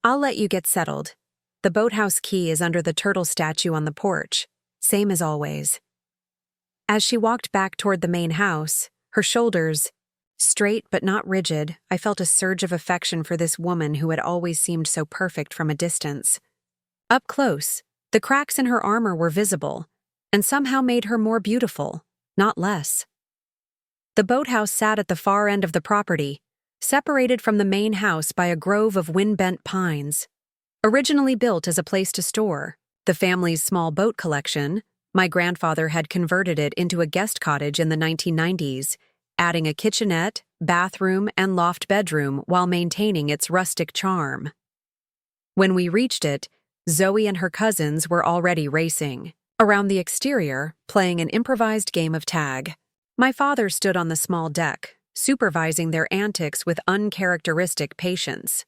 "I'll let you get settled. The boathouse key is under the turtle statue on the porch, same as always." As she walked back toward the main house, her shoulders straight but not rigid, I felt a surge of affection for this woman who had always seemed so perfect from a distance. Up close, the cracks in her armor were visible, and somehow made her more beautiful, not less. The boathouse sat at the far end of the property, separated from the main house by a grove of wind-bent pines. Originally built as a place to store the family's small boat collection, my grandfather had converted it into a guest cottage in the 1990s, adding a kitchenette, bathroom, and loft bedroom while maintaining its rustic charm. When we reached it, Zoe and her cousins were already racing around the exterior, playing an improvised game of tag. My father stood on the small deck, supervising their antics with uncharacteristic patience.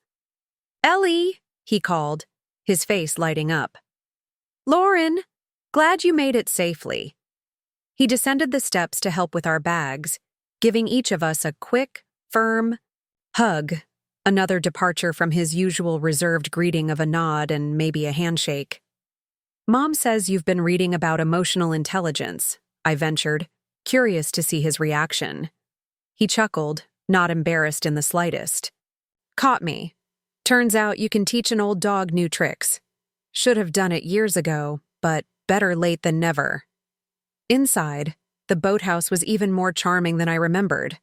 "Ellie," he called, his face lighting up. "Lauren, glad you made it safely." He descended the steps to help with our bags, giving each of us a quick, firm hug, another departure from his usual reserved greeting of a nod and maybe a handshake. "Mom says you've been reading about emotional intelligence," I ventured, curious to see his reaction. He chuckled, not embarrassed in the slightest. "Caught me. Turns out you can teach an old dog new tricks. Should have done it years ago, but better late than never." Inside, the boathouse was even more charming than I remembered.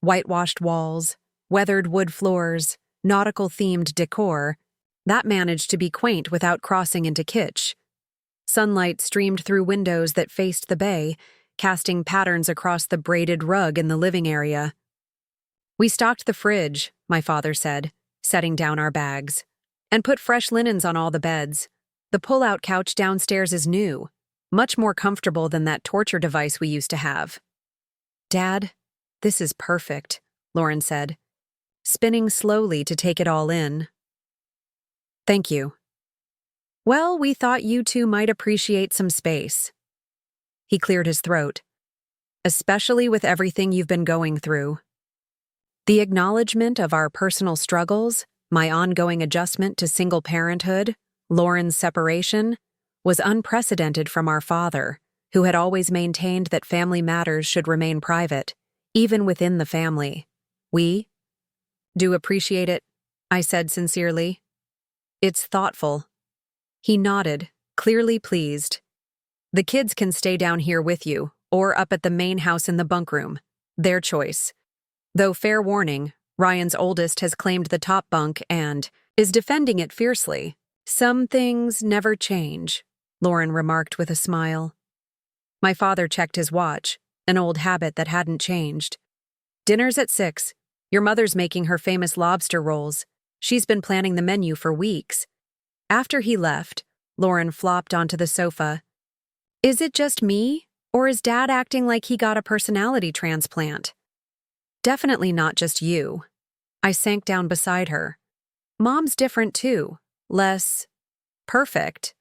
Whitewashed walls, weathered wood floors, nautical-themed decor, that managed to be quaint without crossing into kitsch. Sunlight streamed through windows that faced the bay, casting patterns across the braided rug in the living area. "We stocked the fridge," my father said, setting down our bags, "and put fresh linens on all the beds. The pull-out couch downstairs is new." Much more comfortable than that torture device we used to have. Dad, this is perfect, Lauren said, spinning slowly to take it all in. Thank you. Well, we thought you two might appreciate some space. He cleared his throat. Especially with everything you've been going through. The acknowledgement of our personal struggles, my ongoing adjustment to single parenthood, Lauren's separation, was unprecedented from our father, who had always maintained that family matters should remain private, even within the family. We do appreciate it, I said sincerely. It's thoughtful. He nodded, clearly pleased. The kids can stay down here with you, or up at the main house in the bunk room. Their choice. Though fair warning, Ryan's oldest has claimed the top bunk and is defending it fiercely. Some things never change, Lauren remarked with a smile. My father checked his watch, an old habit that hadn't changed. Dinner's at 6. Your mother's making her famous lobster rolls. She's been planning the menu for weeks. After he left, Lauren flopped onto the sofa. Is it just me, or is Dad acting like he got a personality transplant? Definitely not just you. I sank down beside her. Mom's different too. Less perfect.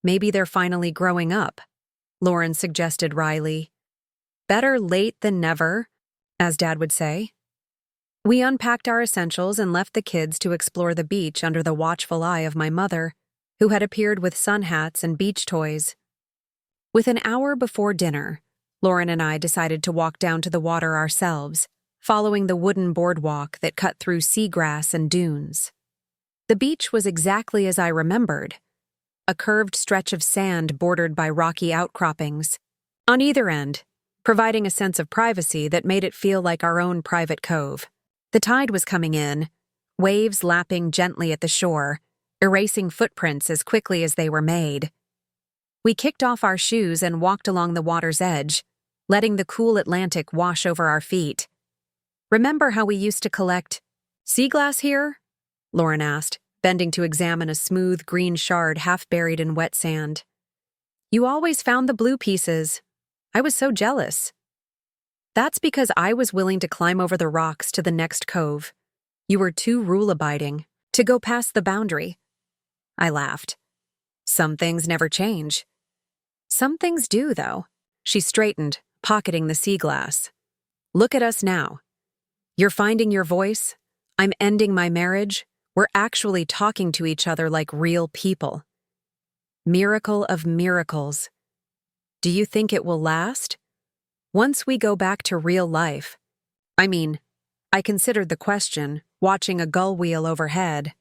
Maybe they're finally growing up, Lauren suggested wryly. Better late than never, as Dad would say. We unpacked our essentials and left the kids to explore the beach under the watchful eye of my mother, who had appeared with sun hats and beach toys. With an hour before dinner, Lauren and I decided to walk down to the water ourselves, following the wooden boardwalk that cut through seagrass and dunes. The beach was exactly as I remembered, a curved stretch of sand bordered by rocky outcroppings, on either end, providing a sense of privacy that made it feel like our own private cove. The tide was coming in, waves lapping gently at the shore, erasing footprints as quickly as they were made. We kicked off our shoes and walked along the water's edge, letting the cool Atlantic wash over our feet. Remember how we used to collect sea glass here? Lauren asked, bending to examine a smooth green shard half buried in wet sand. You always found the blue pieces. I was so jealous. That's because I was willing to climb over the rocks to the next cove. You were too rule-abiding to go past the boundary. I laughed. Some things never change. Some things do, though. She straightened, pocketing the sea glass. Look at us now. You're finding your voice. I'm ending my marriage. We're actually talking to each other like real people. Miracle of miracles. Do you think it will last? Once we go back to real life. I considered the question, watching a gull wheel overhead.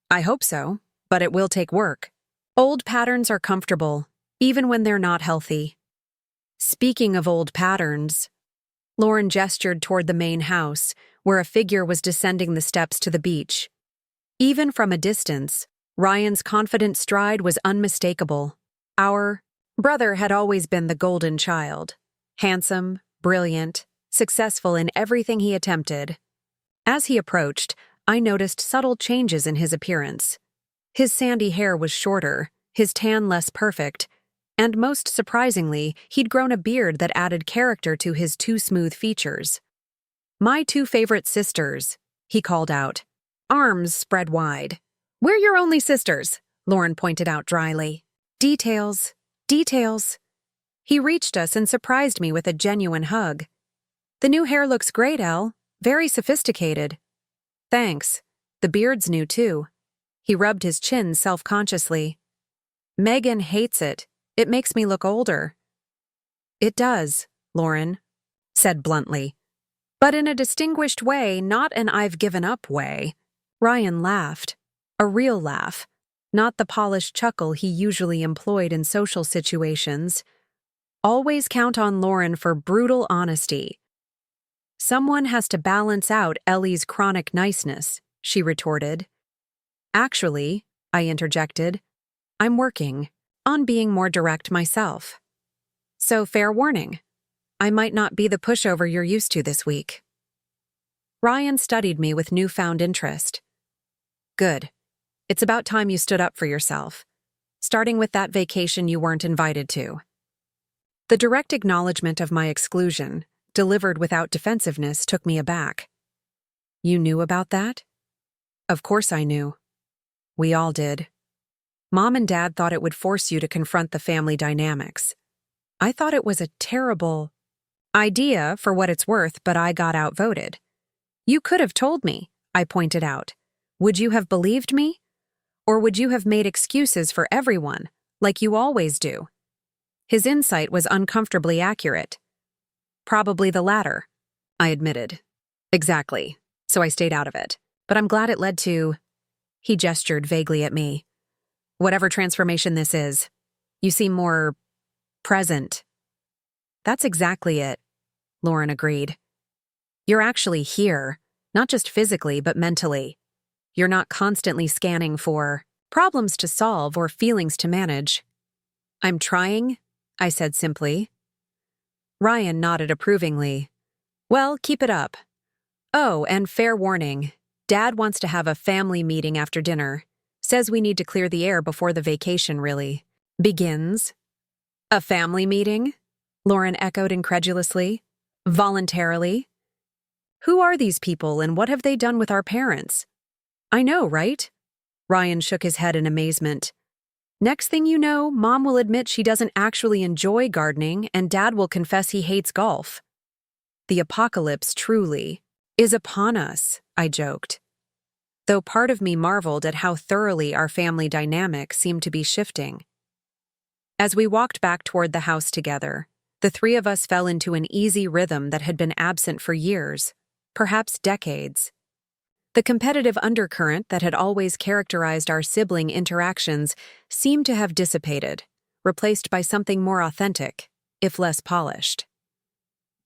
I hope so, but it will take work. Old patterns are comfortable, even when they're not healthy. Speaking of old patterns, Lauren gestured toward the main house, where a figure was descending the steps to the beach. Even from a distance, Ryan's confident stride was unmistakable. Our brother had always been the golden child. Handsome, brilliant, successful in everything he attempted. As he approached, I noticed subtle changes in his appearance. His sandy hair was shorter, his tan less perfect, and most surprisingly, he'd grown a beard that added character to his too smooth features. My two favorite sisters, he called out, arms spread wide. We're your only sisters, Lauren pointed out dryly. Details, details. He reached us and surprised me with a genuine hug. The new hair looks great, Elle. Very sophisticated. Thanks. The beard's new, too. He rubbed his chin self-consciously. Megan hates it. It makes me look older. It does, Lauren said bluntly. But in a distinguished way, not an I've given up way. Ryan laughed. A real laugh. Not the polished chuckle he usually employed in social situations. Always count on Lauren for brutal honesty. Someone has to balance out Ellie's chronic niceness, she retorted. Actually, I interjected, I'm working on being more direct myself. So fair warning, I might not be the pushover you're used to this week. Ryan studied me with newfound interest. Good. It's about time you stood up for yourself. starting with that vacation you weren't invited to. The direct acknowledgement of my exclusion, delivered without defensiveness, took me aback. You knew about that? Of course I knew. We all did. Mom and Dad thought it would force you to confront the family dynamics. I thought it was a terrible idea for what it's worth, but I got outvoted. You could have told me, I pointed out. Would you have believed me? Or would you have made excuses for everyone, like you always do? His insight was uncomfortably accurate. Probably the latter, I admitted. Exactly, so I stayed out of it. But I'm glad it led to… He gestured vaguely at me. Whatever transformation this is, you seem more… present. That's exactly it, Lauren agreed. You're actually here, not just physically, but mentally. You're not constantly scanning for problems to solve or feelings to manage. I'm trying, I said simply. Ryan nodded approvingly. Well, keep it up. Oh, and fair warning. Dad wants to have a family meeting after dinner. Says we need to clear the air before the vacation really begins. A family meeting? Lauren echoed incredulously. Voluntarily? Who are these people and what have they done with our parents? I know, right? Ryan shook his head in amazement. Next thing you know, Mom will admit she doesn't actually enjoy gardening and Dad will confess he hates golf. The apocalypse truly is upon us, I joked. Though part of me marveled at how thoroughly our family dynamic seemed to be shifting. As we walked back toward the house together, the three of us fell into an easy rhythm that had been absent for years, perhaps decades. The competitive undercurrent that had always characterized our sibling interactions seemed to have dissipated, replaced by something more authentic, if less polished.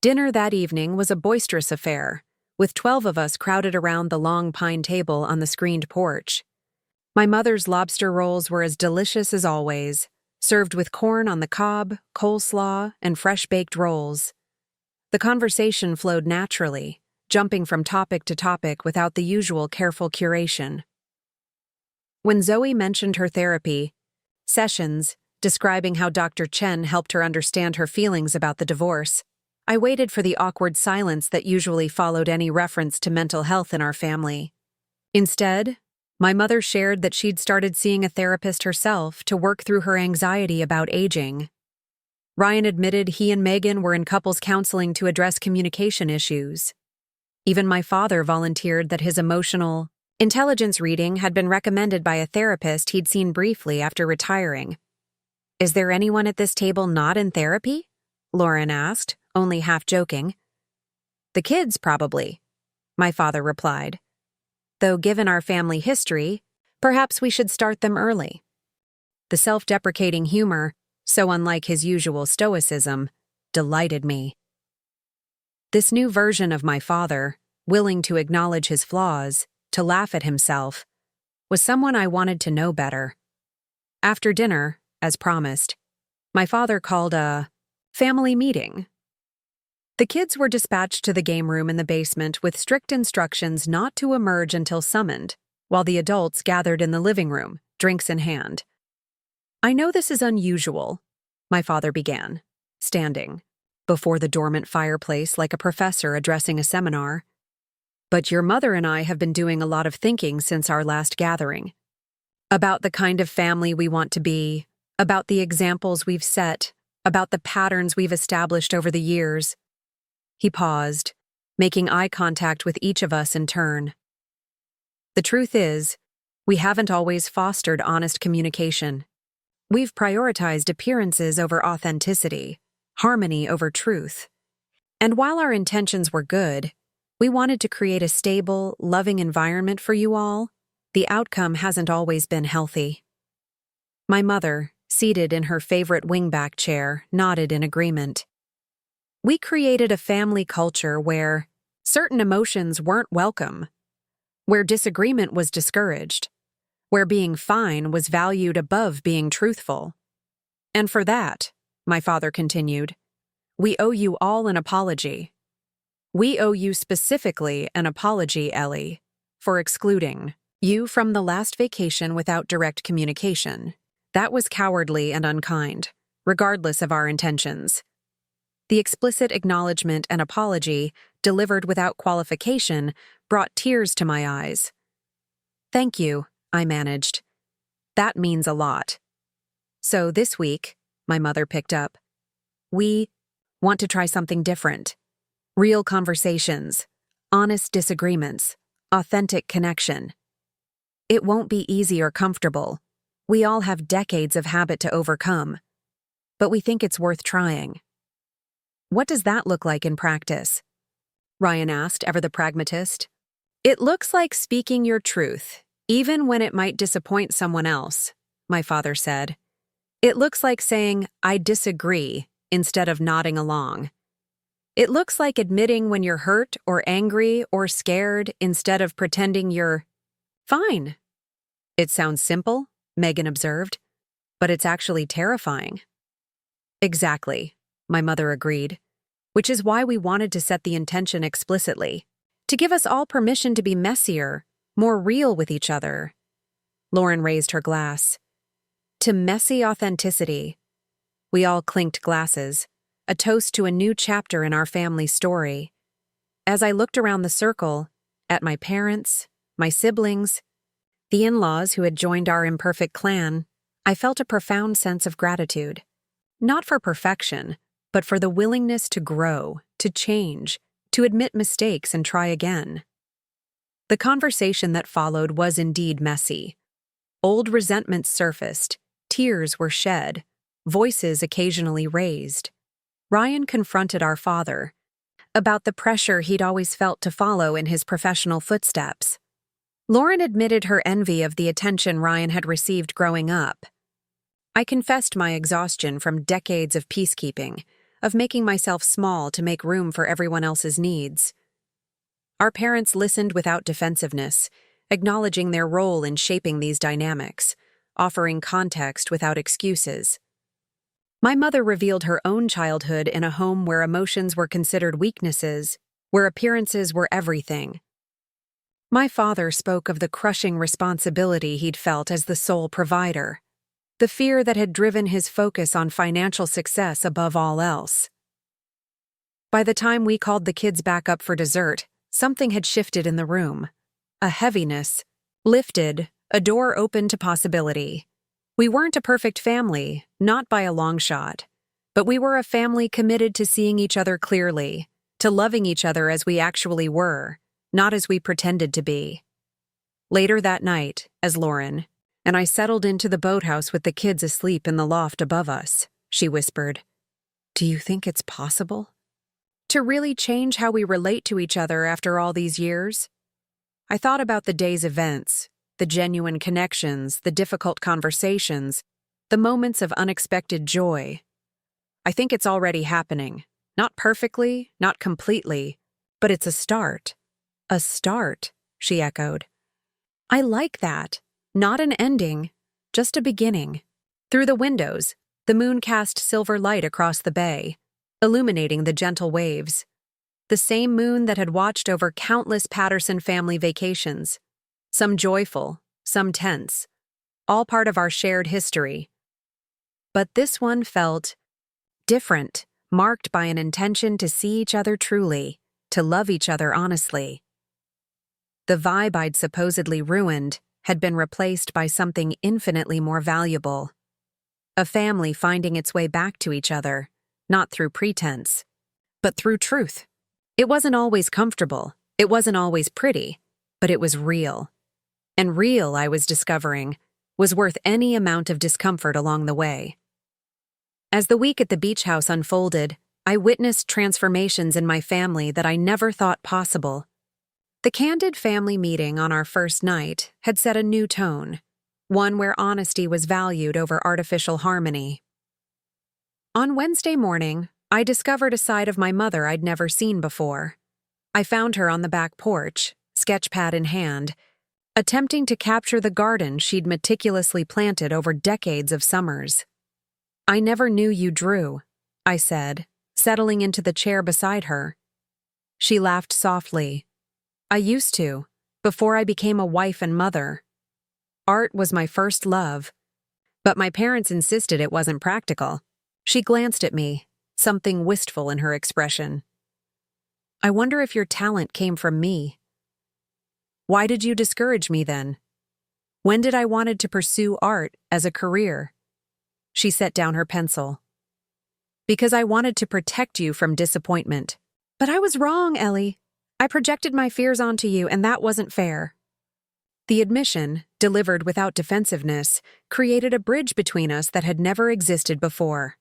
Dinner that evening was a boisterous affair, with 12 of us crowded around the long pine table on the screened porch. My mother's lobster rolls were as delicious as always, served with corn on the cob, coleslaw, and fresh-baked rolls. The conversation flowed naturally, jumping from topic to topic without the usual careful curation. When Zoe mentioned her therapy sessions, describing how Dr. Chen helped her understand her feelings about the divorce, I waited for the awkward silence that usually followed any reference to mental health in our family. Instead, my mother shared that she'd started seeing a therapist herself to work through her anxiety about aging. Ryan admitted he and Megan were in couples counseling to address communication issues. Even my father volunteered that his emotional intelligence reading had been recommended by a therapist he'd seen briefly after retiring. Is there anyone at this table not in therapy? Lauren asked, only half joking. The kids, probably, my father replied. Though given our family history, perhaps we should start them early. The self-deprecating humor, so unlike his usual stoicism, delighted me. This new version of my father, willing to acknowledge his flaws, to laugh at himself, was someone I wanted to know better. After dinner, as promised, my father called a family meeting. The kids were dispatched to the game room in the basement with strict instructions not to emerge until summoned, while the adults gathered in the living room, drinks in hand. I know this is unusual, my father began, standing before the dormant fireplace like a professor addressing a seminar. But your mother and I have been doing a lot of thinking since our last gathering. About the kind of family we want to be, about the examples we've set, about the patterns we've established over the years. He paused, making eye contact with each of us in turn. The truth is, we haven't always fostered honest communication. We've prioritized appearances over authenticity, harmony over truth. And while our intentions were good, we wanted to create a stable, loving environment for you all. The outcome hasn't always been healthy. My mother, seated in her favorite wingback chair, nodded in agreement. We created a family culture where certain emotions weren't welcome, where disagreement was discouraged, where being fine was valued above being truthful. And for that, my father continued, we owe you all an apology. We owe you specifically an apology, Ellie, for excluding you from the last vacation without direct communication. That was cowardly and unkind, regardless of our intentions. The explicit acknowledgement and apology, delivered without qualification, brought tears to my eyes. "Thank you," I managed. "That means a lot." "So this week," my mother picked up, "we want to try something different. Real conversations, honest disagreements, authentic connection. It won't be easy or comfortable. We all have decades of habit to overcome. But we think it's worth trying." "What does that look like in practice?" Ryan asked, ever the pragmatist. "It looks like speaking your truth, even when it might disappoint someone else," my father said. "It looks like saying, 'I disagree,' instead of nodding along. It looks like admitting when you're hurt or angry or scared instead of pretending you're fine." "It sounds simple," Megan observed, "but it's actually terrifying." "Exactly," my mother agreed, "which is why we wanted to set the intention explicitly, to give us all permission to be messier, more real with each other." Lauren raised her glass. "To messy authenticity." We all clinked glasses, a toast to a new chapter in our family story. As I looked around the circle, at my parents, my siblings, the in-laws who had joined our imperfect clan, I felt a profound sense of gratitude. Not for perfection, but for the willingness to grow, to change, to admit mistakes and try again. The conversation that followed was indeed messy. Old resentments surfaced, tears were shed, voices occasionally raised. Ryan confronted our father about the pressure he'd always felt to follow in his professional footsteps. Lauren admitted her envy of the attention Ryan had received growing up. I confessed my exhaustion from decades of peacekeeping, of making myself small to make room for everyone else's needs. Our parents listened without defensiveness, acknowledging their role in shaping these dynamics, offering context without excuses. My mother revealed her own childhood in a home where emotions were considered weaknesses, where appearances were everything. My father spoke of the crushing responsibility he'd felt as the sole provider, the fear that had driven his focus on financial success above all else. By the time we called the kids back up for dessert, something had shifted in the room. A heaviness lifted, a door opened to possibility. We weren't a perfect family, not by a long shot, but we were a family committed to seeing each other clearly, to loving each other as we actually were, not as we pretended to be. Later that night, as Lauren and I settled into the boathouse with the kids asleep in the loft above us, she whispered, "Do you think it's possible to really change how we relate to each other after all these years?" I thought about the day's events, the genuine connections, the difficult conversations, the moments of unexpected joy. I think it's already happening. Not perfectly, not completely, but it's a start. "A start," she echoed. "I like that. Not an ending, just a beginning." Through the windows, the moon cast silver light across the bay, illuminating the gentle waves. The same moon that had watched over countless Patterson family vacations, some joyful, some tense, all part of our shared history. But this one felt different, marked by an intention to see each other truly, to love each other honestly. The vibe I'd supposedly ruined had been replaced by something infinitely more valuable. A family finding its way back to each other, not through pretense, but through truth. It wasn't always comfortable, it wasn't always pretty, but it was real. And real, I was discovering, was worth any amount of discomfort along the way. As the week at the beach house unfolded, I witnessed transformations in my family that I never thought possible. The candid family meeting on our first night had set a new tone, one where honesty was valued over artificial harmony. On Wednesday morning, I discovered a side of my mother I'd never seen before. I found her on the back porch, sketchpad in hand, attempting to capture the garden she'd meticulously planted over decades of summers. "I never knew you drew," I said, settling into the chair beside her. She laughed softly. "I used to, before I became a wife and mother. Art was my first love. But my parents insisted it wasn't practical. She glanced at me, something wistful in her expression. I wonder if your talent came from me. Why did you discourage me then? When did I wanted to pursue art as a career? She set down her pencil. Because I wanted to protect you from disappointment. But I was wrong, Ellie. I projected my fears onto you, and that wasn't fair. The admission, delivered without defensiveness, created a bridge between us that had never existed before.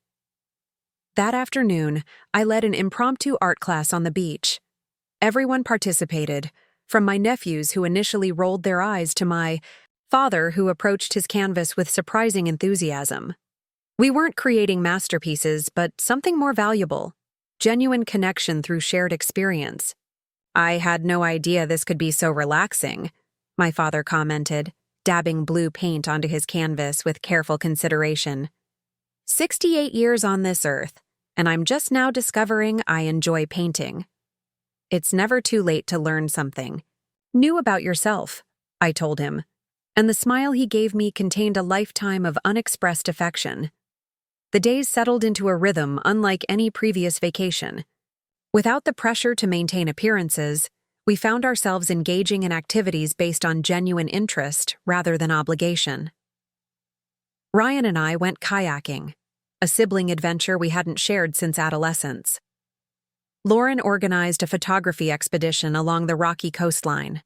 That afternoon, I led an impromptu art class on the beach. Everyone participated, from my nephews who initially rolled their eyes to my father who approached his canvas with surprising enthusiasm. We weren't creating masterpieces, but something more valuable, genuine connection through shared experience. I had no idea this could be so relaxing, my father commented, dabbing blue paint onto his canvas with careful consideration. 68 years on this earth, and I'm just now discovering I enjoy painting. It's never too late to learn something new about yourself, I told him, and the smile he gave me contained a lifetime of unexpressed affection. The days settled into a rhythm unlike any previous vacation. Without the pressure to maintain appearances, we found ourselves engaging in activities based on genuine interest rather than obligation. Ryan and I went kayaking, a sibling adventure we hadn't shared since adolescence. Lauren organized a photography expedition along the rocky coastline.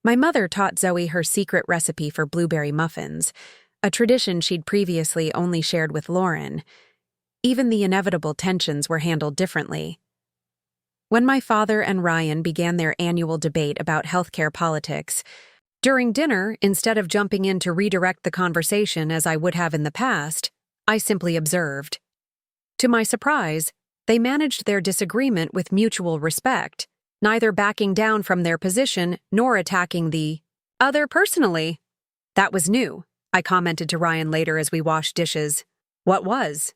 My mother taught Zoe her secret recipe for blueberry muffins, a tradition she'd previously only shared with Lauren. Even the inevitable tensions were handled differently. When my father and Ryan began their annual debate about healthcare politics, during dinner, instead of jumping in to redirect the conversation as I would have in the past, I simply observed. To my surprise, they managed their disagreement with mutual respect, neither backing down from their position nor attacking the other personally. That was new, I commented to Ryan later as we washed dishes. What was?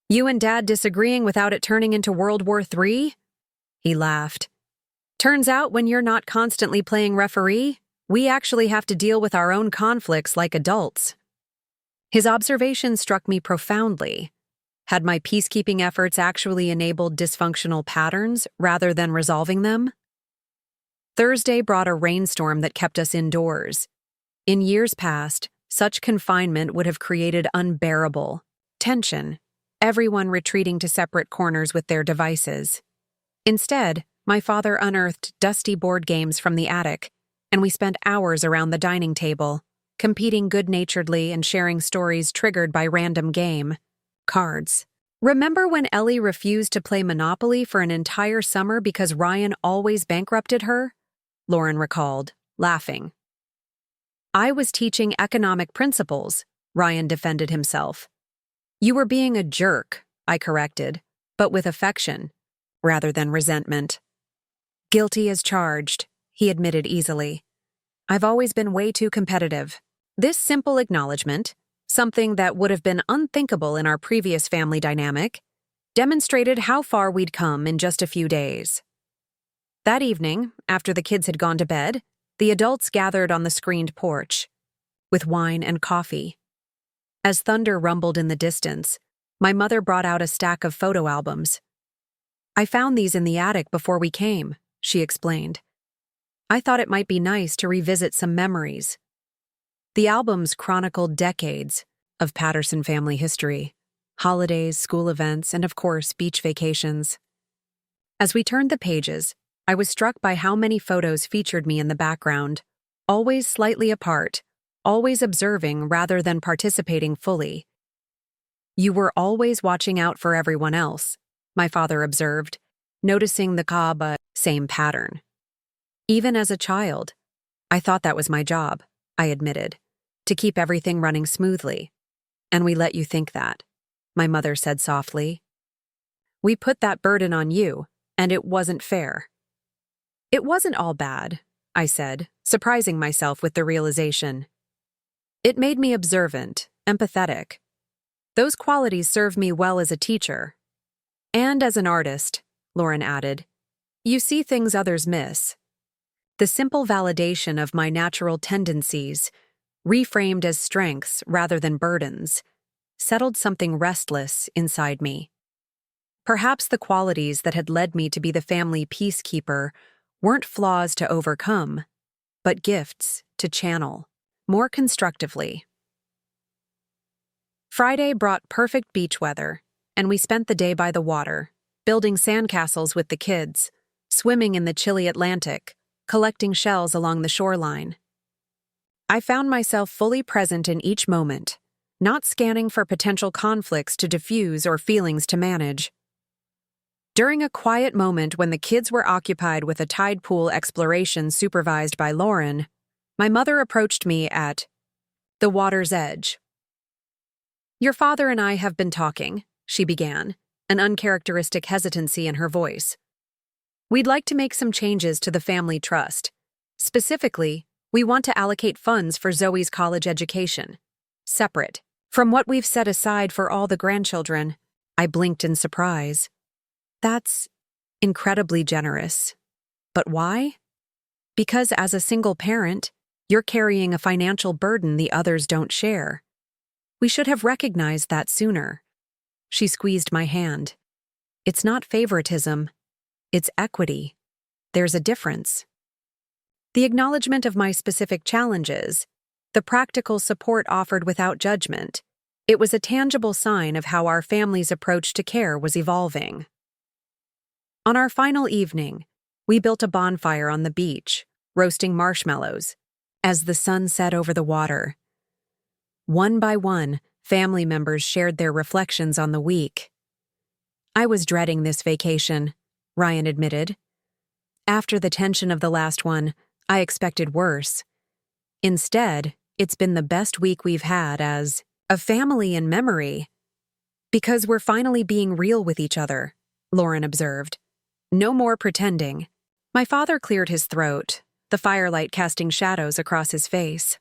You and Dad disagreeing without it turning into World War III? He laughed. Turns out when you're not constantly playing referee, we actually have to deal with our own conflicts like adults. His observation struck me profoundly. Had my peacekeeping efforts actually enabled dysfunctional patterns rather than resolving them? Thursday brought a rainstorm that kept us indoors. In years past, such confinement would have created unbearable tension, everyone retreating to separate corners with their devices. Instead, my father unearthed dusty board games from the attic, and we spent hours around the dining table, competing good-naturedly and sharing stories triggered by random game. Cards. Remember when Ellie refused to play Monopoly for an entire summer because Ryan always bankrupted her? Lauren recalled, laughing. I was teaching economic principles, Ryan defended himself. You were being a jerk, I corrected, but with affection, rather than resentment. Guilty as charged, he admitted easily. I've always been way too competitive. This simple acknowledgement, something that would have been unthinkable in our previous family dynamic, demonstrated how far we'd come in just a few days. That evening, after the kids had gone to bed, the adults gathered on the screened porch, with wine and coffee. As thunder rumbled in the distance, my mother brought out a stack of photo albums. I found these in the attic before we came, she explained. I thought it might be nice to revisit some memories. The albums chronicled decades of Patterson family history, holidays, school events, and of course, beach vacations. As we turned the pages, I was struck by how many photos featured me in the background, always slightly apart, always observing rather than participating fully. You were always watching out for everyone else, my father observed, noticing the same pattern. Even as a child, I thought that was my job, I admitted, to keep everything running smoothly. And we let you think that, my mother said softly. We put that burden on you, and it wasn't fair. It wasn't all bad, I said, surprising myself with the realization. It made me observant, empathetic. Those qualities served me well as a teacher. And as an artist, Lauren added, you see things others miss. The simple validation of my natural tendencies, reframed as strengths rather than burdens, settled something restless inside me. Perhaps the qualities that had led me to be the family peacekeeper weren't flaws to overcome, but gifts to channel more constructively. Friday brought perfect beach weather, and we spent the day by the water, building sandcastles with the kids, swimming in the chilly Atlantic, collecting shells along the shoreline. I found myself fully present in each moment, not scanning for potential conflicts to diffuse or feelings to manage. During a quiet moment when the kids were occupied with a tide pool exploration supervised by Lauren, my mother approached me at the water's edge. "Your father and I have been talking," she began, an uncharacteristic hesitancy in her voice. "We'd like to make some changes to the family trust. Specifically, we want to allocate funds for Zoe's college education, separate from what we've set aside for all the grandchildren." I blinked in surprise. "That's incredibly generous. But why?" "Because as a single parent, you're carrying a financial burden the others don't share. We should have recognized that sooner." She squeezed my hand. "It's not favoritism. It's equity. There's a difference." The acknowledgement of my specific challenges, the practical support offered without judgment, it was a tangible sign of how our family's approach to care was evolving. On our final evening, we built a bonfire on the beach, roasting marshmallows, as the sun set over the water. One by one, family members shared their reflections on the week. "I was dreading this vacation," Ryan admitted. "After the tension of the last one, I expected worse. Instead, it's been the best week we've had as a family in memory." "Because we're finally being real with each other," Lauren observed. "No more pretending." My father cleared his throat, the firelight casting shadows across his face.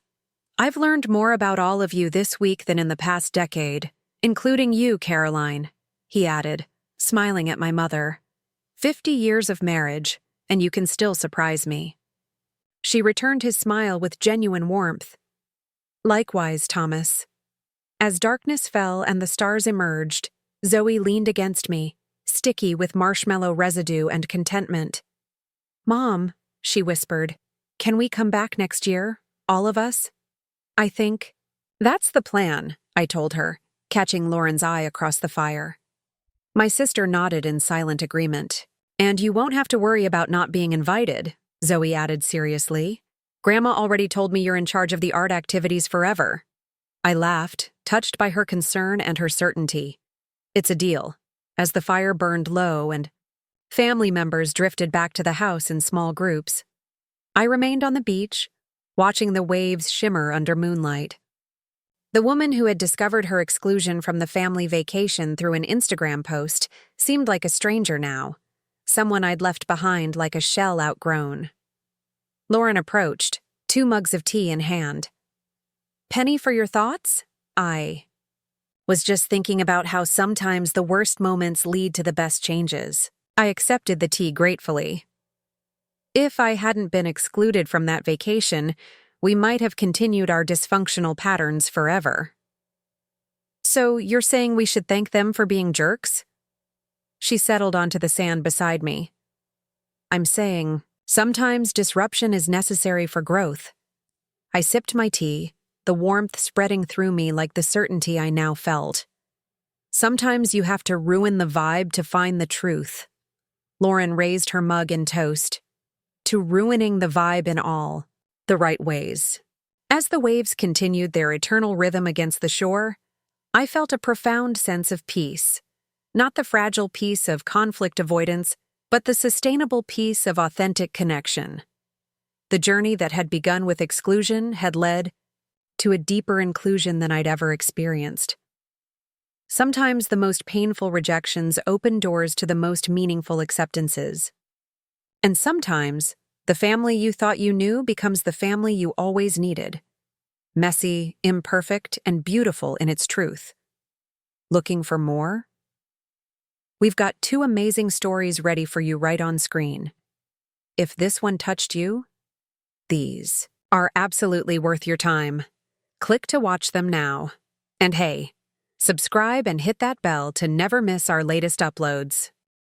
"I've learned more about all of you this week than in the past decade, including you, Caroline," he added, smiling at my mother. 50 years of marriage, and you can still surprise me." She returned his smile with genuine warmth. "Likewise, Thomas." As darkness fell and the stars emerged, Zoe leaned against me, sticky with marshmallow residue and contentment. "Mom," she whispered, "can we come back next year, all of us?" "I think that's the plan," I told her, catching Lauren's eye across the fire. My sister nodded in silent agreement. "And you won't have to worry about not being invited," Zoe added seriously. "Grandma already told me you're in charge of the art activities forever." I laughed, touched by her concern and her certainty. "It's a deal." As the fire burned low and family members drifted back to the house in small groups, I remained on the beach, watching the waves shimmer under moonlight. The woman who had discovered her exclusion from the family vacation through an Instagram post seemed like a stranger now, someone I'd left behind like a shell outgrown. Lauren approached, 2 mugs of tea in hand. "Penny for your thoughts?" I was just thinking about how sometimes the worst moments lead to the best changes. I accepted the tea gratefully. If I hadn't been excluded from that vacation, we might have continued our dysfunctional patterns forever. "So you're saying we should thank them for being jerks?" She settled onto the sand beside me. "I'm saying, sometimes disruption is necessary for growth." I sipped my tea, the warmth spreading through me like the certainty I now felt. "Sometimes you have to ruin the vibe to find the truth." Lauren raised her mug in toast. "To ruining the vibe in all the right ways." As the waves continued their eternal rhythm against the shore, I felt a profound sense of peace. Not the fragile peace of conflict avoidance, but the sustainable peace of authentic connection. The journey that had begun with exclusion had led to a deeper inclusion than I'd ever experienced. Sometimes the most painful rejections open doors to the most meaningful acceptances. And sometimes, the family you thought you knew becomes the family you always needed. Messy, imperfect, and beautiful in its truth. Looking for more? We've got 2 amazing stories ready for you right on screen. If this one touched you, these are absolutely worth your time. Click to watch them now. And hey, subscribe and hit that bell to never miss our latest uploads.